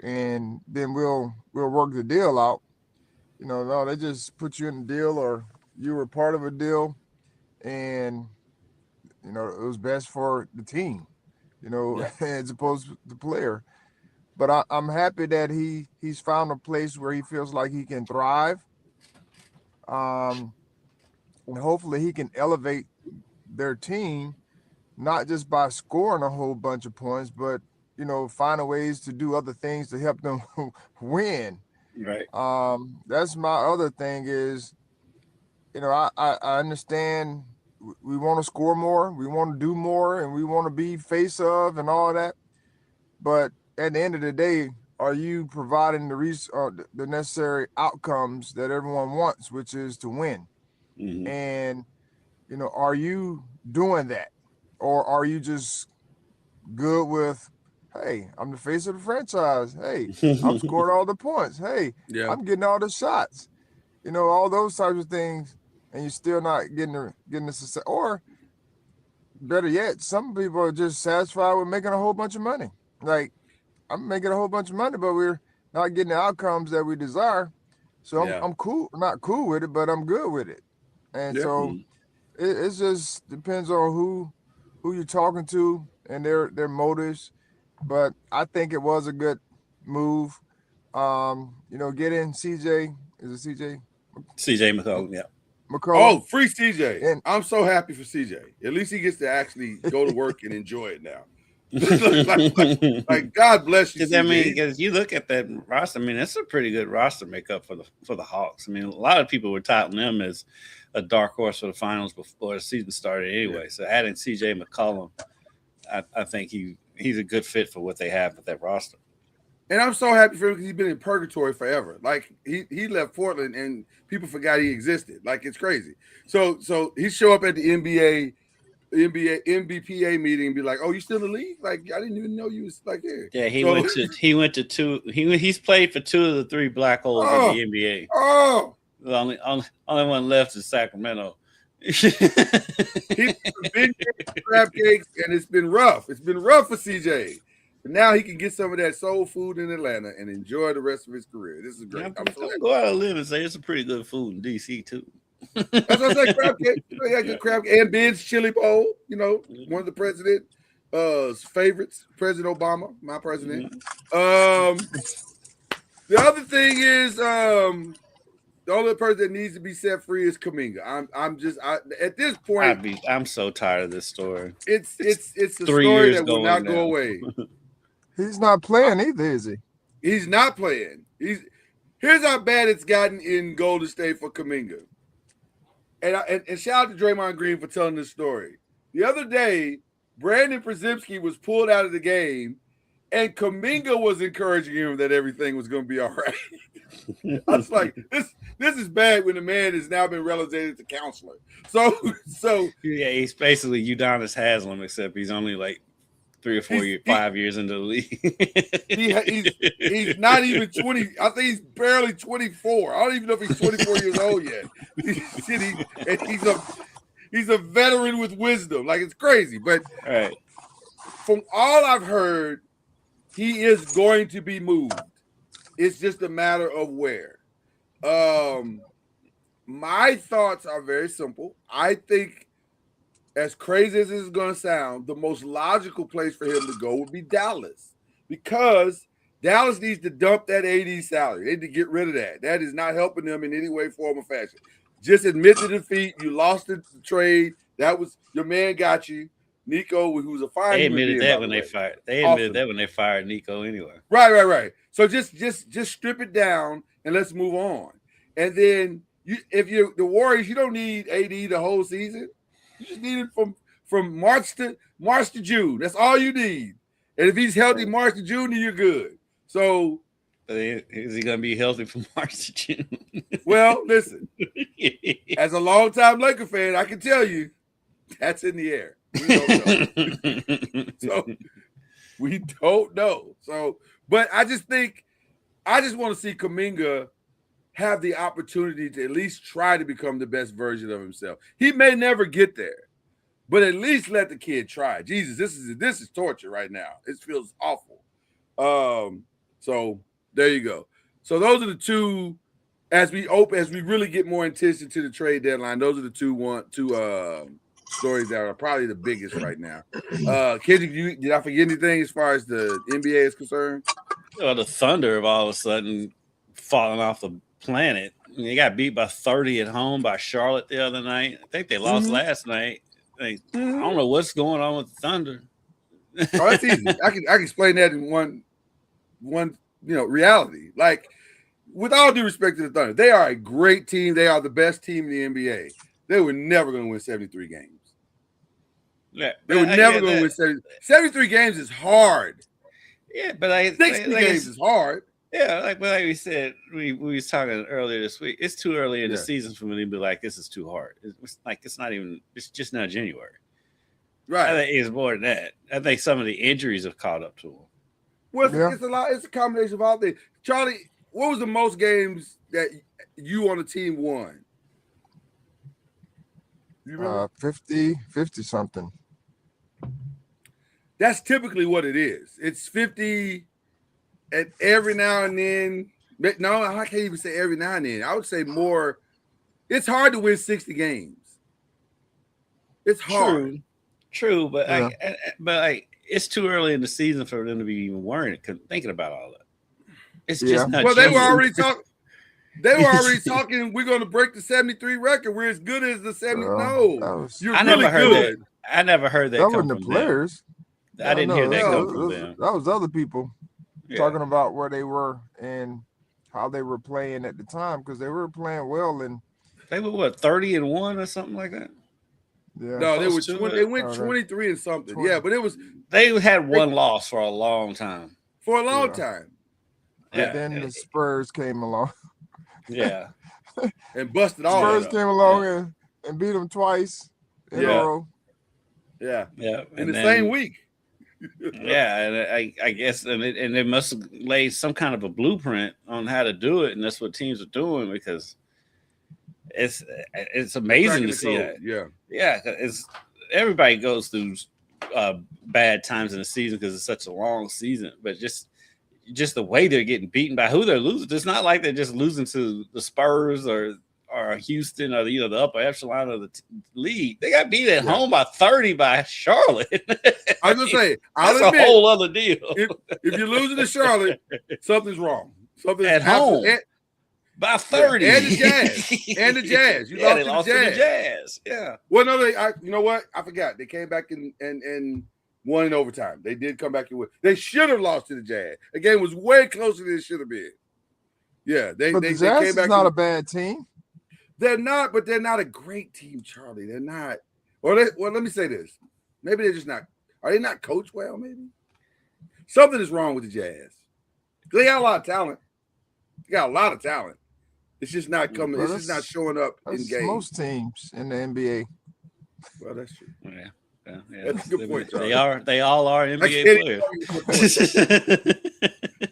and then we'll work the deal out. No, they just put you in a deal or you were part of a deal and it was best for the team, as opposed to the player. But I'm happy that he's found a place where he feels like he can thrive. And hopefully he can elevate their team, not just by scoring a whole bunch of points, but find ways to do other things to help them win. Right. That's my other thing is, I understand we want to score more, we want to do more, and we want to be face of and all that. But at the end of the day, are you providing the necessary outcomes that everyone wants, which is to win? Mm-hmm. And, are you doing that? Or are you just good with, hey, I'm the face of the franchise. Hey, I'm scoring all the points. Hey, I'm getting all the shots. All those types of things, and you're still not getting the success. Or better yet, some people are just satisfied with making a whole bunch of money. Like, I'm making a whole bunch of money, but we're not getting the outcomes that we desire. So I'm cool, not cool with it, but I'm good with it. And so it just depends on who you're talking to and their motives. But I think it was a good move. Getting CJ, is it CJ? CJ McCollum, yeah. McCollum. Oh, free CJ. And I'm so happy for CJ. At least he gets to actually go to work and enjoy it now. like God bless you. Because you look at that roster, it's a pretty good roster makeup for the Hawks. A lot of people were touting them as a dark horse for the finals before the season started anyway. Yeah. So adding CJ McCollum, I think he's a good fit for what they have with that roster. And I'm so happy for him because he's been in purgatory forever. Like he left Portland and people forgot he existed. Like it's crazy. So he show up at the NBPA meeting and be like, "Oh, you still in the league? Like I didn't even know you was like here." Yeah, he went to two. He's played for 2 of the 3 black holes in the NBA. Oh, the only one left is Sacramento, He's been crab cakes, and it's been rough. It's been rough for CJ. But now he can get some of that soul food in Atlanta and enjoy the rest of his career. This is great. I'm go out and live and say it's some pretty good food in DC too. That's what I said. Crab cake. Yeah, good crab cake. And Ben's chili bowl. You know, one of the president's favorites, President Obama, my president. The other thing is, the only person that needs to be set free is Kuminga. I'm just at this point. I'm so tired of this story. It's a story that will not go away. He's not playing either, is he? He's not playing. Here's how bad it's gotten in Golden State for Kuminga. And shout out to Draymond Green for telling this story. The other day, Brandon Przemski was pulled out of the game, and Kuminga was encouraging him that everything was going to be all right. I was like, this is bad when the man has now been relegated to counselor. So yeah, he's basically Udonis Haslem, except he's only like 3 or 4 5 years into the league. He's not even 20. I think he's barely 24. I don't even know if he's 24 years old yet. He's a veteran with wisdom. Like, it's crazy. But from all I've heard, he is going to be moved. It's just a matter of where. My thoughts are very simple. I think, as crazy as this is going to sound, the most logical place for him to go would be Dallas, because Dallas needs to dump that AD salary. They need to get rid of that. That is not helping them in any way, form, or fashion. Just admit the defeat. You lost the trade. That was your man got you. Nico, who's a fine. They admitted that when they fired. They admitted that when they fired Nico anyway. Right. So just strip it down and let's move on. And then if you're the Warriors, you don't need AD the whole season. You just need it from March to June. That's all you need. And if he's healthy March to June, then you're good. So is he going to be healthy from March to June? Well, listen. As a longtime Laker fan, I can tell you that's in the air. We don't know. So, but I just want to see Kuminga have the opportunity to at least try to become the best version of himself. He may never get there, but at least let the kid try. Jesus, this is torture right now. It feels awful. So there you go. So those are the two. As we really get more attention to the trade deadline, those are the two stories that are probably the biggest right now. Kendrick, did I forget anything as far as the NBA is concerned? Well, the Thunder have all of a sudden fallen off the planet. They got beat by 30 at home by Charlotte the other night. I think they lost last night. I don't know what's going on with the Thunder. Oh, that's easy. I can explain that in one reality. Like, with all due respect to the Thunder, they are a great team. They are the best team in the NBA. They were never going to win 73 games. Yeah, they were never going to win 73 games is hard. Yeah, but 60 games is hard. Yeah, like we said, we was talking earlier this week. It's too early in the season for me to be like, this is too hard. It's just not January. Right. I think it's more than that. I think some of the injuries have caught up to them. Well, it's a lot. It's a combination of all things. Charlie, what was the most games that you on the team won? You remember? 50 something. That's typically what it is. It's 50 and every now and then. No, I can't even say every now and then. I would say more. It's hard to win 60 games. It's hard. True, but it's too early in the season for them to be even worrying, thinking about all that. It's just not. Well, they were already talking. They were already talking. We're going to break the 73 record. We're as good as the 70. You're really good. I never heard that. That wasn't the players. I didn't hear that come from them. That was other people talking about where they were and how they were playing at the time, because they were playing well. And they were what, 30-1 or something like that? Yeah. No, they were. They went 23 and something. 20. Yeah, but it was. They had one loss for a long time. For a long time. And then the Spurs came along. Yeah. And busted all. Spurs came along and beat them twice in a row. Yeah. In the then, same week. Yeah, and I guess and they must have laid some kind of a blueprint on how to do it, and that's what teams are doing, because It's amazing to see that. Yeah. It's everybody goes through bad times in the season because it's such a long season, but just the way they're getting beaten by who they're losing. It's not like they're just losing to the Spurs or Houston or the upper echelon of the league. They got beat at home by 30 by Charlotte. I was gonna say, that's a whole other deal. If you're losing to Charlotte, something's wrong. Something's at home by 30. And the Jazz. You lost to the Jazz. Yeah. Well, no, you know what? I forgot. They came back and won in overtime. They did come back and win. They should have lost to the Jazz. The game was way closer than it should have been. Yeah, the Jazz came back. Is not a bad team. They're not, but they're not a great team, Charlie. They're not. Well, let me say this. Maybe they're just not. Are they not coached well? Maybe something is wrong with the Jazz. They got a lot of talent. It's just not coming. It's just not showing up in games. Most teams in the NBA. Well, that's true. Yeah. That's a good point, Charlie. They all are NBA players.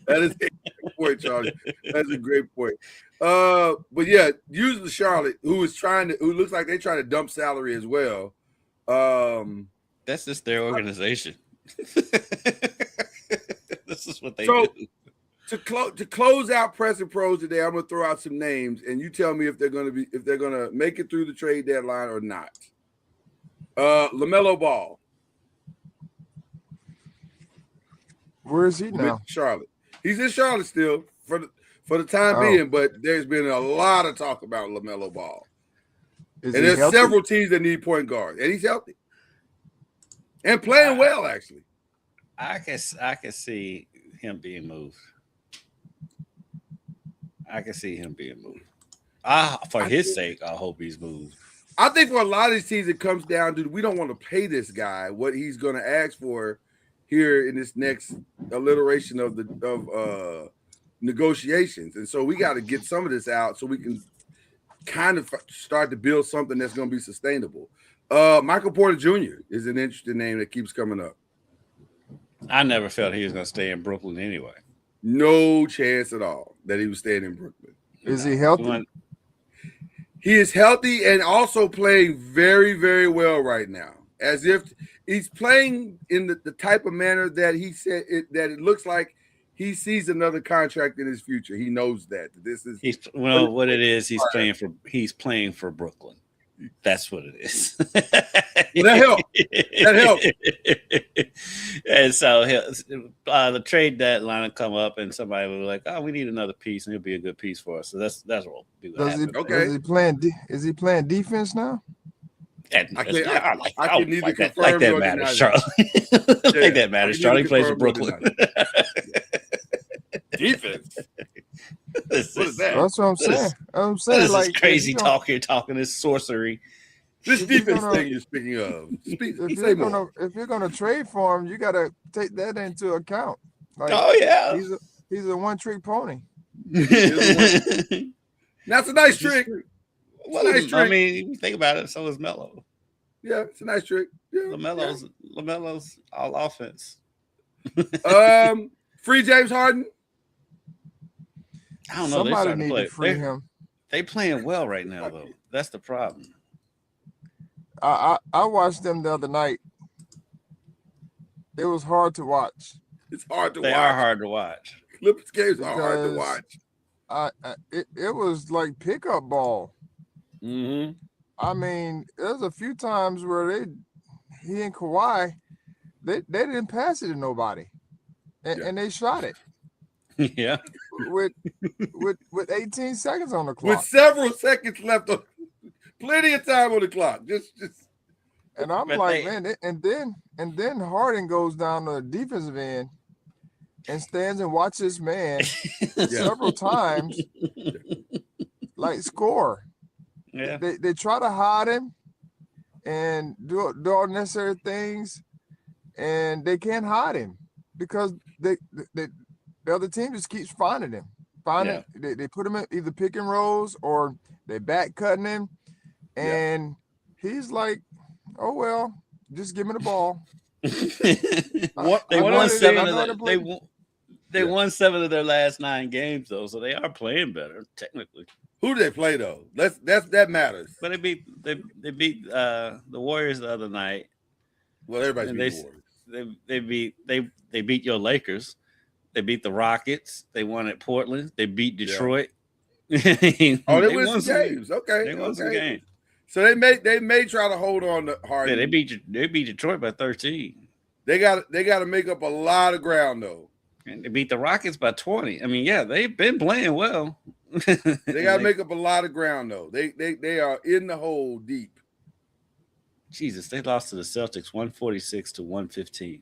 That is a good point, Charlie. That's a great point. But yeah, usually Charlotte, who looks like they're trying to dump salary as well. That's just their organization. This is what they do. To close out Press and Pros today, I'm gonna throw out some names, and you tell me if they're gonna make it through the trade deadline or not. LaMelo Ball. Where is he now? Charlotte. He's in Charlotte still for the time being, but there's been a lot of talk about LaMelo Ball. And there's several teams that need point guards, and he's healthy and playing well. Actually, I can see him being moved. For his sake, I hope he's moved. I think for a lot of these teams, it comes down to we don't want to pay this guy what he's going to ask for here in this next alliteration of negotiations, and so we got to get some of this out so we can kind of start to build something that's going to be sustainable. Michael Porter Jr. is an interesting name that keeps coming up. I never felt he was going to stay in Brooklyn anyway. No chance at all that he was staying in Brooklyn. Is he healthy? He is healthy and also playing very, very well right now. As if he's playing in the type of manner that he said that it looks like he sees another contract in his future. He knows that this is what it is. He's playing for Brooklyn. That's what it is. That helped. And so the trade deadline will come up, and somebody will be like, "Oh, we need another piece, and it'll be a good piece for us." So that's what will be. Is he playing defense now? I can neither confirm like that matters, Charlie. Like that matters, Charlie. He plays for Brooklyn. Defense. What is that? That's what I'm saying. This is crazy talk here, talking this sorcery. This defense thing you're speaking of. If you're gonna trade for him, you gotta take that into account. He's a one-trick pony. That's a nice trick. I mean, think about it. So is Melo. Yeah, it's a nice trick. Yeah, LaMelo's all offense. Free James Harden. I don't know. Somebody need to free him. They playing well right now, though. That's the problem. I watched them the other night. It was hard to watch. It's hard to watch. They are hard to watch. Clippers games are hard to watch. It was like pickup ball. Mm-hmm. I mean, there's a few times where he and Kawhi, they didn't pass it to nobody, and they shot it. Yeah, with 18 seconds on the clock, with several seconds left, plenty of time on the clock. Just. And I'm man, and then Harden goes down to the defensive end and stands and watches man several times, like score. Yeah, they try to hide him and do all necessary things, and they can't hide him because the other team just keeps finding him. They put him in either pick and rolls or they back cutting him, and he's like, "Oh well, just give me the ball." They won 7 of their last 9 games, though, so they are playing better technically. Who do they play though? That matters. But they beat the Warriors the other night. Well, everybody's And beat the Warriors. They beat your Lakers. They beat the Rockets. They won at Portland. They beat Detroit. Yeah. They won some games. Okay, They won some games. So they may try to hold on to Harden. Yeah, they beat Detroit by 13. They got to make up a lot of ground though. And they beat the Rockets by 20. I mean, yeah, they've been playing well. They got to make up a lot of ground though. They are in the hole deep. Jesus, they lost to the Celtics 146-115.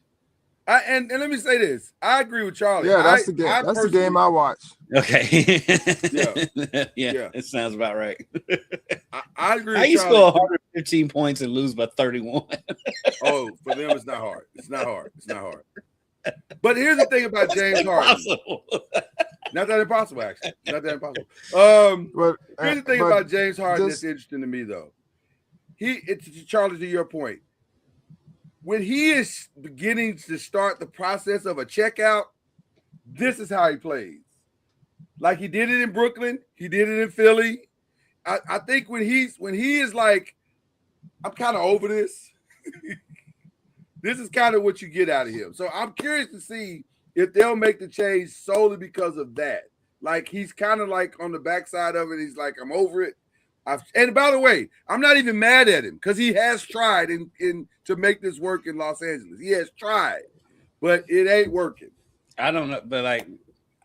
And let me say this. I agree with Charlie. Yeah, that's the game. That's the game I watch. Okay. Yeah. It sounds about right. I agree How with you Charlie. score 115 points and lose by 31? Oh, for them, it's not hard. It's not hard. But here's the thing about James Harden. Not that impossible, actually. Not that impossible. Here's the thing about James Harden that's interesting to me, though. It's Charlie, to your point. When he is beginning to start the process of a checkout, this is how he plays. Like he did it in Brooklyn, he did it in Philly. I think when he is like, I'm kind of over this. This is kind of what you get out of him. So I'm curious to see if they'll make the change solely because of that. Like he's kind of like on the backside of it. He's like, I'm over it. And by the way, I'm not even mad at him because he has tried to make this work in Los Angeles. He has tried, but it ain't working. I don't know, but like,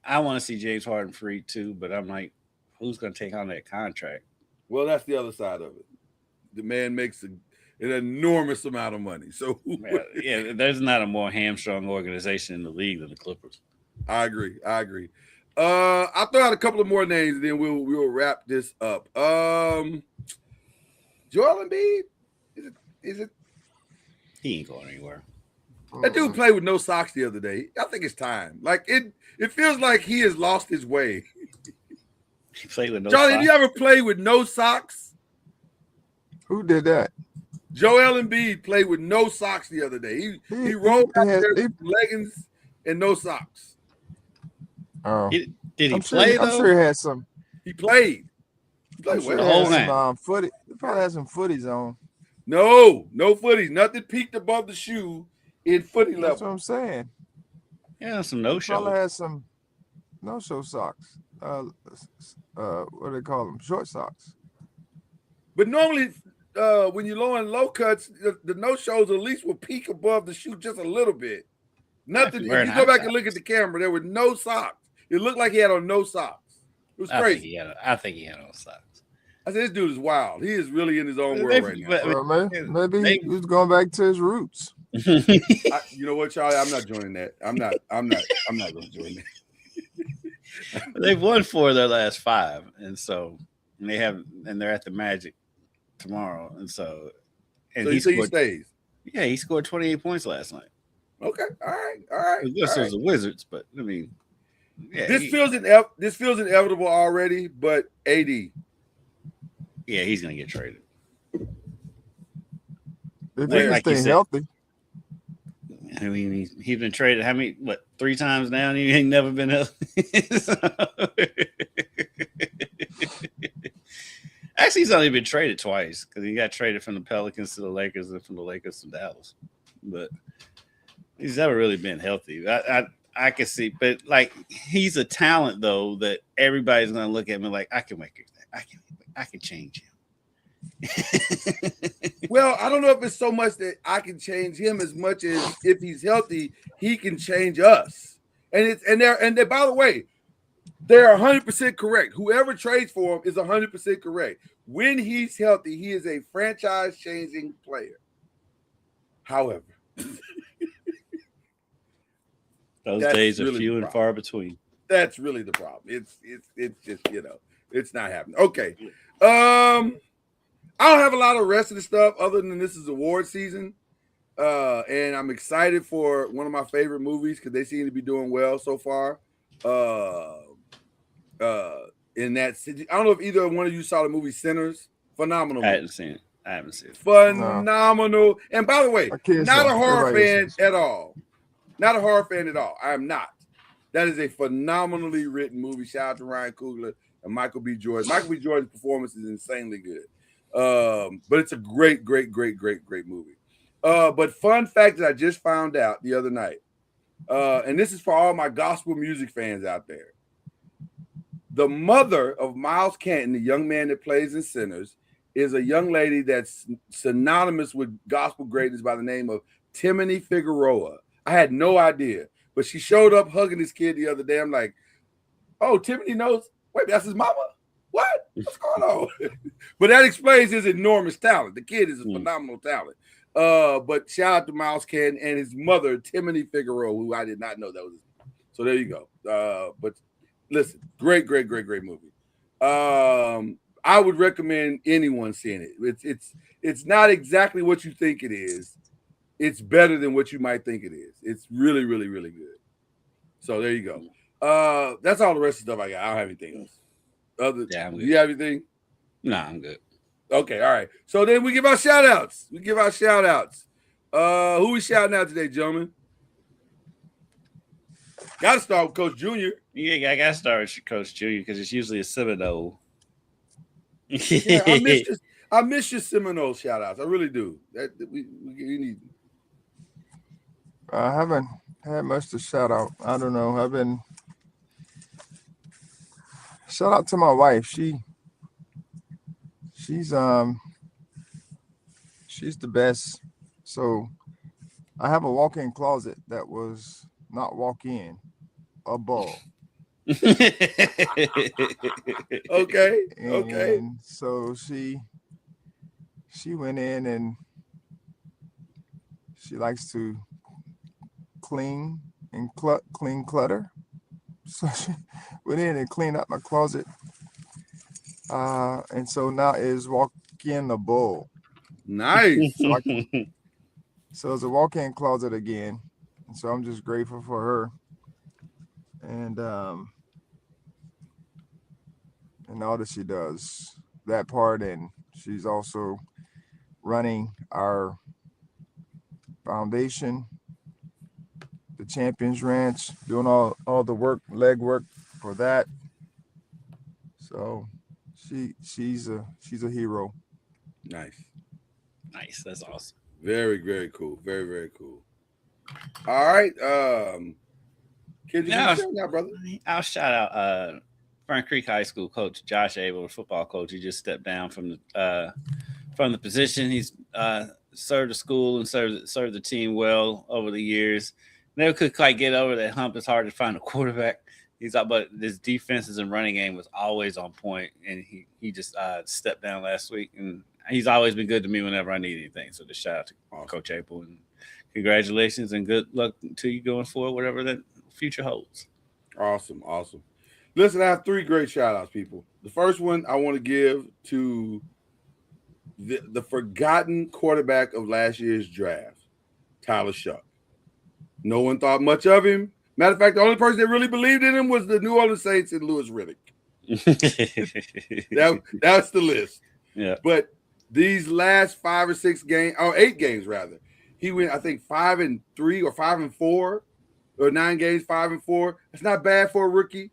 I want to see James Harden free too. But I'm like, who's going to take on that contract? Well, that's the other side of it. The man makes an enormous amount of money. So yeah, there's not a more hamstrung organization in the league than the Clippers. I agree. I'll throw out a couple of more names and then we'll wrap this up. Joel Embiid, is it? He ain't going anywhere. That dude played with no socks the other day. I think it's time. Like it feels like he has lost his way. He played with no Charlie, socks. have you ever played with no socks? Who did that? Joel Embiid played with no socks the other day. He rolled out there with leggings and no socks. Oh, Did he play though? I'm sure he had some. He played. He played Sure well. he had some footy. He probably had some footies on. No footies. Nothing peaked above the shoe in footy level. That's what I'm saying. Yeah, some no-show. Probably had some no-show socks. What do they call them? Short socks. But normally, when you're low cuts, the no-shows at least will peak above the shoe just a little bit. Nothing. If you go back and look at the camera, there were no socks. It looked like he had on no socks. It was crazy. I think he had on socks. I said, this dude is wild. He is really in his own world right now. Maybe he was going back to his roots. You know what, Charlie? I'm not joining that. I'm not going to join that. They've won 4 of their last 5, and they're at the Magic tomorrow, so he stays. Yeah, he scored 28 points last night. Okay, all right. This was the Wizards, but I mean, yeah, this feels inevitable already. But AD, yeah, he's gonna get traded. If he stay healthy. I mean, he's been traded 3 times now, and he ain't never been healthy. Actually, he's only been traded twice because he got traded from the Pelicans to the Lakers and from the Lakers to Dallas. But he's never really been healthy. I can see, but like he's a talent though that everybody's gonna look at me like I can make it. I can change him. Well, I don't know if it's so much that I can change him as much as if he's healthy, he can change us. And by the way, they're 100% correct. Whoever trades for him is 100% correct. When he's healthy, he is a franchise-changing player. However, those days are few and far between. That's really the problem. It's just, it's not happening. Okay. I don't have a lot of the rest of the stuff other than this is award season. And I'm excited for one of my favorite movies because they seem to be doing well so far. In that city. I don't know if either one of you saw the movie Sinners. Phenomenal movie. I haven't seen it. Phenomenal. No. And by the way, not a horror fan at all. Not a horror fan at all. I am not. That is a phenomenally written movie. Shout out to Ryan Coogler. and Michael B. Jordan. Michael B. Jordan's performance is insanely good. But it's a great movie. But fun fact that I just found out the other night, and this is for all my gospel music fans out there. The mother of Miles Canton, the young man that plays in Sinners, is a young lady that's synonymous with gospel greatness by the name of Timothy Figueroa. I had no idea, but she showed up hugging this kid the other day. I'm like, oh, Timothy knows. Wait, that's his mama? What? What's going on? But that explains his enormous talent. The kid is a phenomenal talent. But shout out to Miles Canton and his mother, Timothy Figueroa, who I did not know that was his mom. So there you go. But listen, great movie. I would recommend anyone seeing it. It's not exactly what you think it is. It's better than what you might think it is. It's really good. So there you go. That's all the rest of the stuff I got. I don't have anything else. Do you have anything? No, I'm good. Okay, all right. So then we give our shout outs. Who we shouting out today, gentlemen? Gotta start with Coach Junior. Yeah, I gotta start with Coach Junior because it's usually a Seminole. Yeah, I miss your Seminole shout outs. I really do. We need. I haven't had much to shout out. I don't know. Shout out to my wife. She's the best. So I have a walk-in closet that was not walk-in, a ball. Okay. And so she went in and she likes to clean clutter. So she went in and cleaned out my closet. And so now is walk-in the bull. Nice. So it's a walk-in closet again. And so I'm just grateful for her. And all that she does, that part. And she's also running our foundation, the Champions Ranch, doing all the work, leg work for that. So she's a hero. Nice. That's awesome. Very cool. Very cool. All right. Kid, shout out, brother. I'll shout out Fern Creek High School coach Josh Abel, the football coach. He just stepped down from the position. He's served the school and served the team well over the years. Never could quite get over that hump. It's hard to find a quarterback. But his defenses and running game was always on point, and he just stepped down last week. And he's always been good to me whenever I need anything. So just shout out to Coach Abel and congratulations and good luck to you going forward, whatever that future holds. Awesome. Listen, I have 3 great shout outs, people. The first one I want to give to the forgotten quarterback of last year's draft, Tyler Shuck. No one thought much of him. Matter of fact, the only person that really believed in him was the New Orleans Saints and Louis Riddick. That's the list. Yeah. But these last 5 or 6 games, or 8 games rather, he went, I think, 5-3 or 5-4, or 9 games, 5-4. It's not bad for a rookie.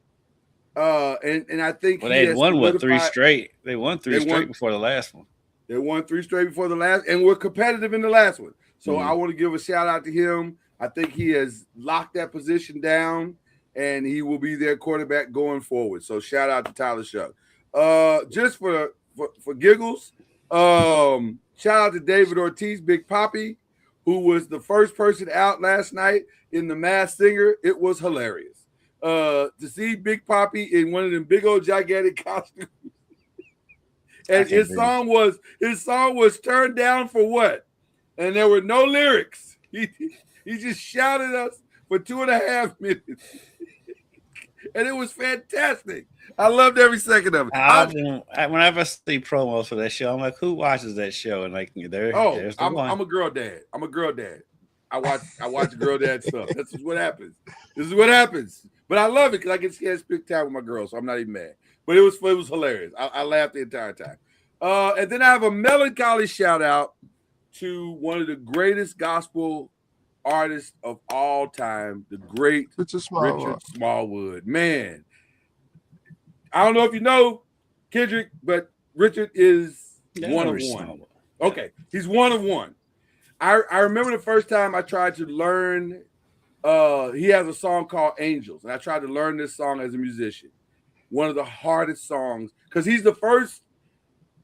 And I think they had won 3 straight. They won 3 straight before the last one. They won 3 straight before the last, and were competitive in the last one. So I want to give a shout out to him. I think he has locked that position down, and he will be their quarterback going forward. So shout out to Tyler Shuck. Just for giggles, shout out to David Ortiz, Big Papi, who was the first person out last night in The Masked Singer. It was hilarious to see Big Papi in one of them big old gigantic costumes. And his song was Turned Down for What? And there were no lyrics. He just shouted us for 2.5 minutes. And it was fantastic. I loved every second of it. Whenever I see promos for that show, I'm like, who watches that show? And like, there's the one. I'm a girl dad. I watch girl dad stuff. This is what happens. But I love it because I get to spend time with my girls, so I'm not even mad. But it was hilarious. I laughed the entire time. And then I have a melancholy shout out to one of the greatest gospel artists of all time, the great Richard Smallwood. Man, I don't know if you know Kendrick, but Richard is one of Rich one. Smallwood. Okay, he's one of one. I remember the first time I tried to learn. He has a song called Angels, and I tried to learn this song as a musician. One of the hardest songs, because he's the first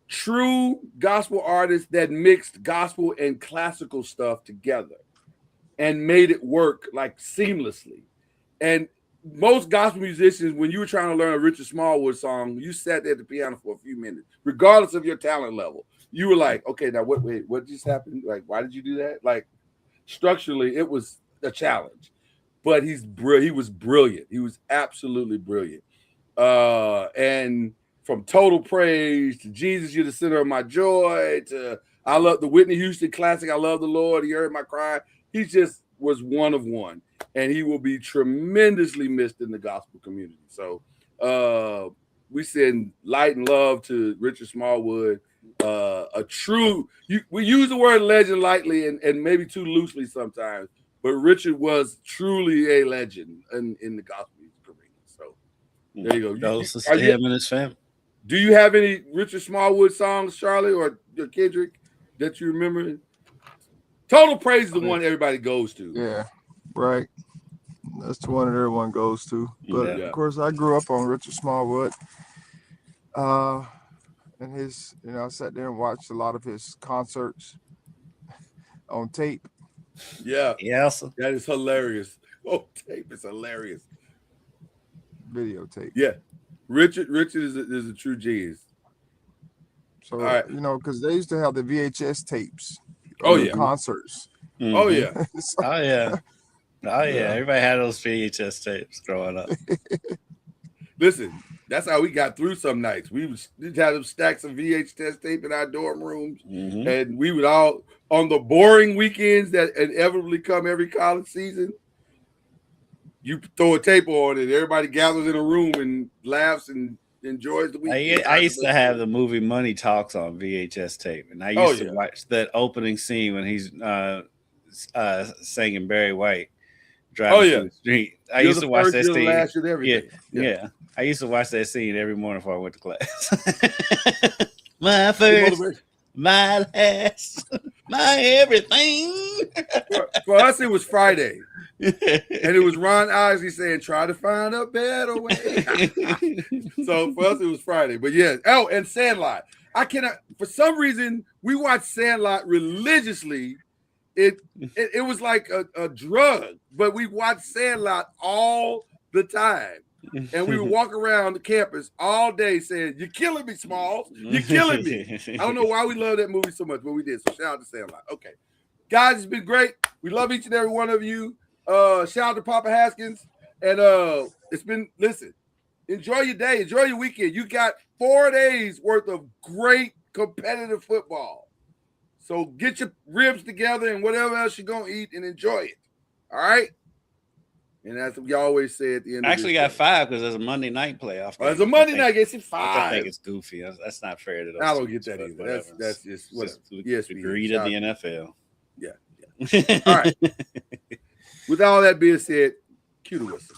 true gospel artist that mixed gospel and classical stuff together and made it work like seamlessly. And most gospel musicians, when you were trying to learn a Richard Smallwood song, you sat there at the piano for a few minutes, regardless of your talent level. You were like, okay, now what just happened? Like, why did you do that? Like, structurally, it was a challenge. But he was brilliant. He was absolutely brilliant. And from Total Praise to Jesus, You're the Center of My Joy, to I love the Whitney Houston classic, I Love the Lord, He Heard My Cry. He just was one of one. And he will be tremendously missed in the gospel community. So we send light and love to Richard Smallwood. We use the word legend lightly and maybe too loosely sometimes, but Richard was truly a legend in the gospel music arena. So there you go. Those to him and his family. Do you have any Richard Smallwood songs, Charlie or Kendrick, that you remember? Total Praise is the one everybody goes to. Yeah, right. That's the one that everyone goes to. But of course, I grew up on Richard Smallwood. And his, I sat there and watched a lot of his concerts on tape. Yeah. Yes. That is hilarious. Oh, tape is hilarious. Videotape. Yeah. Richard is a true genius. So, because they used to have the VHS tapes. Oh, yeah. Concerts. Mm-hmm. Oh, yeah. So, oh, yeah. Oh, yeah. Everybody had those VHS tapes growing up. Listen, that's how we got through some nights. We had them stacks of VHS tape in our dorm rooms, and we would all, on the boring weekends that inevitably come every college season, you throw a tape on and everybody gathers in a room and laughs and enjoys the weekend. I used to have the movie Money Talks on VHS tape, and I used to watch that opening scene when he's singing Barry White driving through the street. I used to watch that scene. Yeah. I used to watch that scene every morning before I went to class. My first, my last, my everything. For us, it was Friday. And it was Ron Isley saying, try to find a better way. So for us, it was Friday. But yeah. Oh, and Sandlot. I cannot, for some reason, we watched Sandlot religiously. It was like a drug, but we watched Sandlot all the time. And we would walk around the campus all day saying, you're killing me, Smalls. You're killing me. I don't know why we love that movie so much, but we did. So shout out to Sandlot. Okay. Guys, it's been great. We love each and every one of you. Shout out to Papa Haskins. And it's been, listen, enjoy your day. Enjoy your weekend. You got 4 days worth of great competitive football. So get your ribs together and whatever else you're going to eat and enjoy it. All right? And that's what we always say at the end. I actually got 5 because there's a Monday night playoff. There's a Monday night. It's 5. I think it's goofy. That's not fair to those. I don't get that either. That's just what the greed of the NFL. Yeah. All right. With all that being said, cue the whistle.